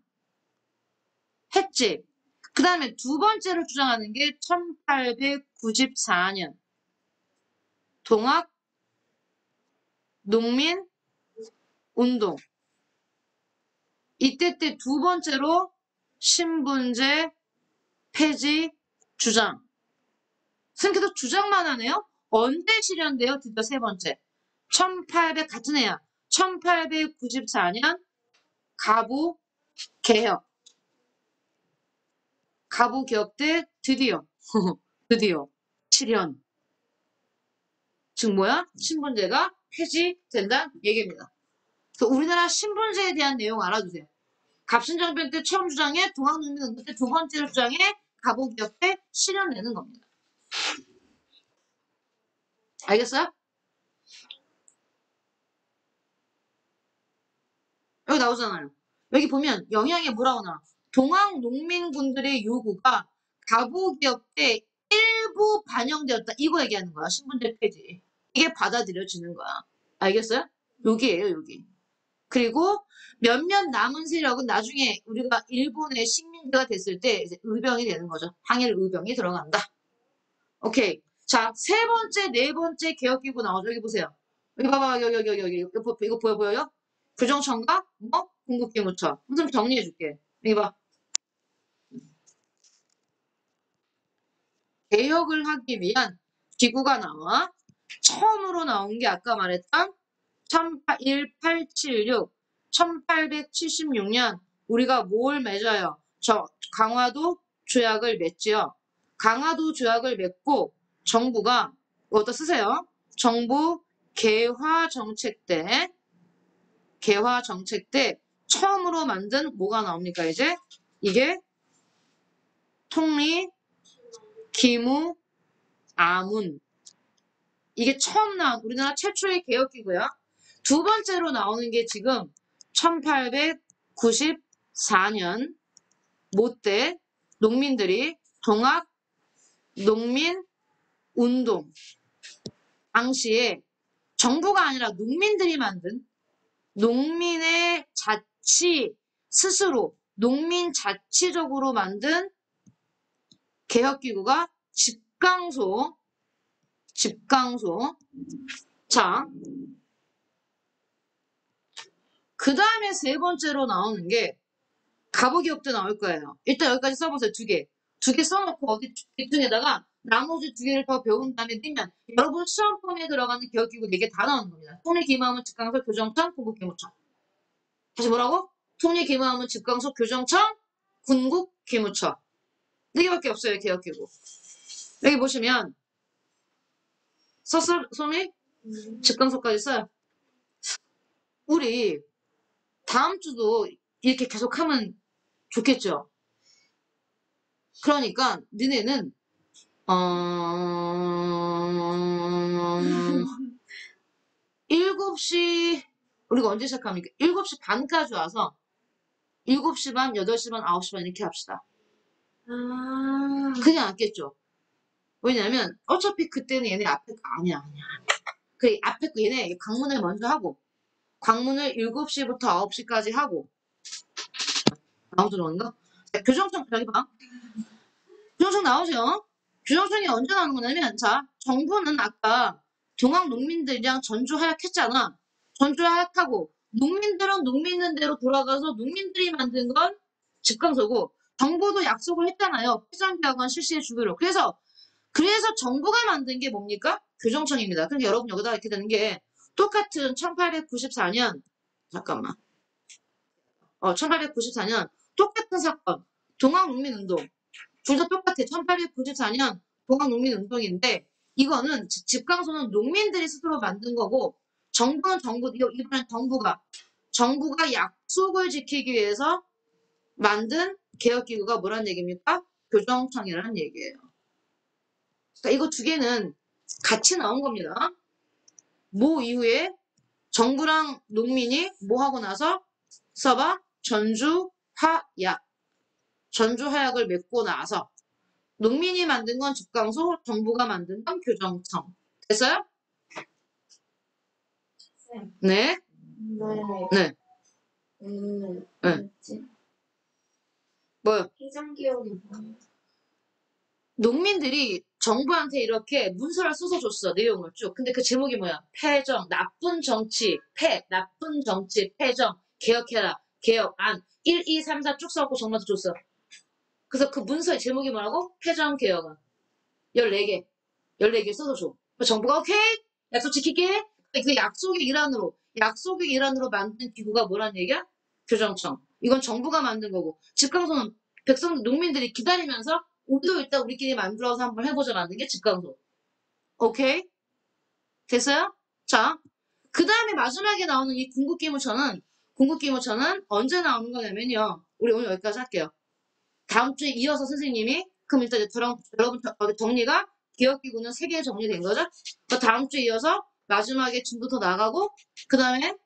했지. 그 다음에 두 번째로 주장하는 게 1894년 동학 농민 운동. 이때 때 두 번째로 신분제 폐지 주장. 선생님 계속 주장만 하네요. 언제 실현돼요? 드디어 세 번째. 1800 같은 해야. 1894년 가부 개혁. 가부 개혁 때 드디어 드디어 실현. 즉 뭐야? 신분제가 폐지된다는 얘기입니다. 그래서 우리나라 신분제에 대한 내용 알아두세요. 갑신정변 때 처음 주장해, 동학농민운동 때 두 번째로 주장해, 가부개혁 때 실현되는 겁니다. 알겠어요? 여기 나오잖아요. 여기 보면 영향이 뭐라고 나와? 동학농민군들의 요구가 가부개혁 때 일부 반영되었다. 이거 얘기하는 거야. 신분제 폐지. 이게 받아들여지는 거야. 알겠어요? 여기에요, 여기. 그리고 몇몇 남은 세력은 나중에 우리가 일본의 식민지가 됐을 때 이제 의병이 되는 거죠. 항일 의병이 들어간다. 오케이. 자, 세 번째, 네 번째 개혁기구 나오죠. 여기 보세요. 여기 봐봐. 여기. 이거 보여요? 교정청과 뭐? 공급기무처. 좀 정리해 줄게. 여기 봐. 개혁을 하기 위한 기구가 나와. 처음으로 나온 게 아까 말했던 1876, 1876년 우리가 뭘 맺어요? 저 강화도 조약을 맺지요. 강화도 조약을 맺고 정부가 어디다 쓰세요? 정부 개화 정책 때 처음으로 만든 뭐가 나옵니까 이제? 이게 통리 기무 아문. 이게 처음 나온 우리나라 최초의 개혁기구야. 두 번째로 나오는 게 지금 1894년 모때 농민들이 동학 농민 운동 당시에 정부가 아니라 농민들이 만든 농민의 자치 스스로 농민 자치적으로 만든 개혁기구가 집강소. 자, 그 다음에 세 번째로 나오는 게 가부기업도 나올 거예요. 일단 여기까지 써보세요. 두 개. 두 개 써놓고 어디 뒷등에다가 나머지 두 개를 더 배운 다음에 넣으면 여러분 시험 폼에 들어가는 개혁기구 4개 다 나오는 겁니다. 통일기무하면 집강소, 교정청, 군국기무청. 다시 뭐라고? 통일기무하면 집강소, 교정청, 군국기무청. 4개밖에 없어요. 개혁기구. 여기 보시면 썼어? 소미? 집강소까지 써요. 우리 다음 주도 이렇게 계속 하면 좋겠죠? 그러니까 너네는 7시 우리가 언제 시작합니까? 7시 반까지 와서 7시 반, 8시 반, 9시 반 이렇게 합시다. 그게 낫겠죠? 왜냐면 어차피 그때는 얘네 앞에 거 아니야. 그래 앞에 거 얘네 광문을 먼저 하고 광문을 7시부터 9시까지 하고 나오죠 그런가? 교정청 여기 봐. 교정청 나오죠? 교정청이 언제 나오는 거냐면 자 정부는 아까 동학 농민들이랑 전주 하약했잖아. 전주 하약하고 농민들은 농민은 대로 돌아가서 농민들이 만든 건 집강소고 정부도 약속을 했잖아요. 폐장계약안 실시해 주기로. 그래서 정부가 만든 게 뭡니까? 교정청입니다. 그러니까 여러분 여기다 이렇게 되는 게 똑같은 1894년 잠깐만 1894년 똑같은 사건 동학농민운동 둘 다 똑같아. 1894년 동학농민운동인데 이거는 집강소는 농민들이 스스로 만든 거고 정부는 이번엔 정부가 약속을 지키기 위해서 만든 개혁기구가 뭐란 얘기입니까? 교정청이라는 얘기예요. 그러니까 이거 두 개는 같이 나온 겁니다. 뭐 이후에 정부랑 농민이 뭐 하고 나서 써봐 전주하약을 맺고 나서 농민이 만든 건 집강소, 정부가 만든 건 교정청. 됐어요? 네. 네. 네. 네. 네. 뭐요? 행정개혁이 뭐예요? 농민들이 정부한테 이렇게 문서를 써서 줬어, 내용을 쭉. 근데 그 제목이 뭐야? 폐정, 나쁜 정치, 나쁜 정치, 폐정, 개혁해라, 개혁, 안. 1, 2, 3, 4 쭉 써갖고 정부한테 줬어. 그래서 그 문서의 제목이 뭐라고? 폐정, 개혁안. 14개. 14개 써서 줘. 그래서 정부가 오케이? 약속 지킬게. 그 약속의 일환으로 만든 기구가 뭐란 얘기야? 교정청. 이건 정부가 만든 거고. 집강소는 농민들이 기다리면서 우리도 일단 우리끼리 만들어서 한번 해보자 만든 게 집강소. 오케이? 됐어요? 자, 그 다음에 마지막에 나오는 이 궁극기무처는 언제 나오는 거냐면요. 우리 오늘 여기까지 할게요. 다음 주에 이어서 선생님이 그럼 일단 이제 여러분 정리가 기억기구는 3개 정리된 거죠? 그 다음 주에 이어서 마지막에 중부터 나가고 그 다음에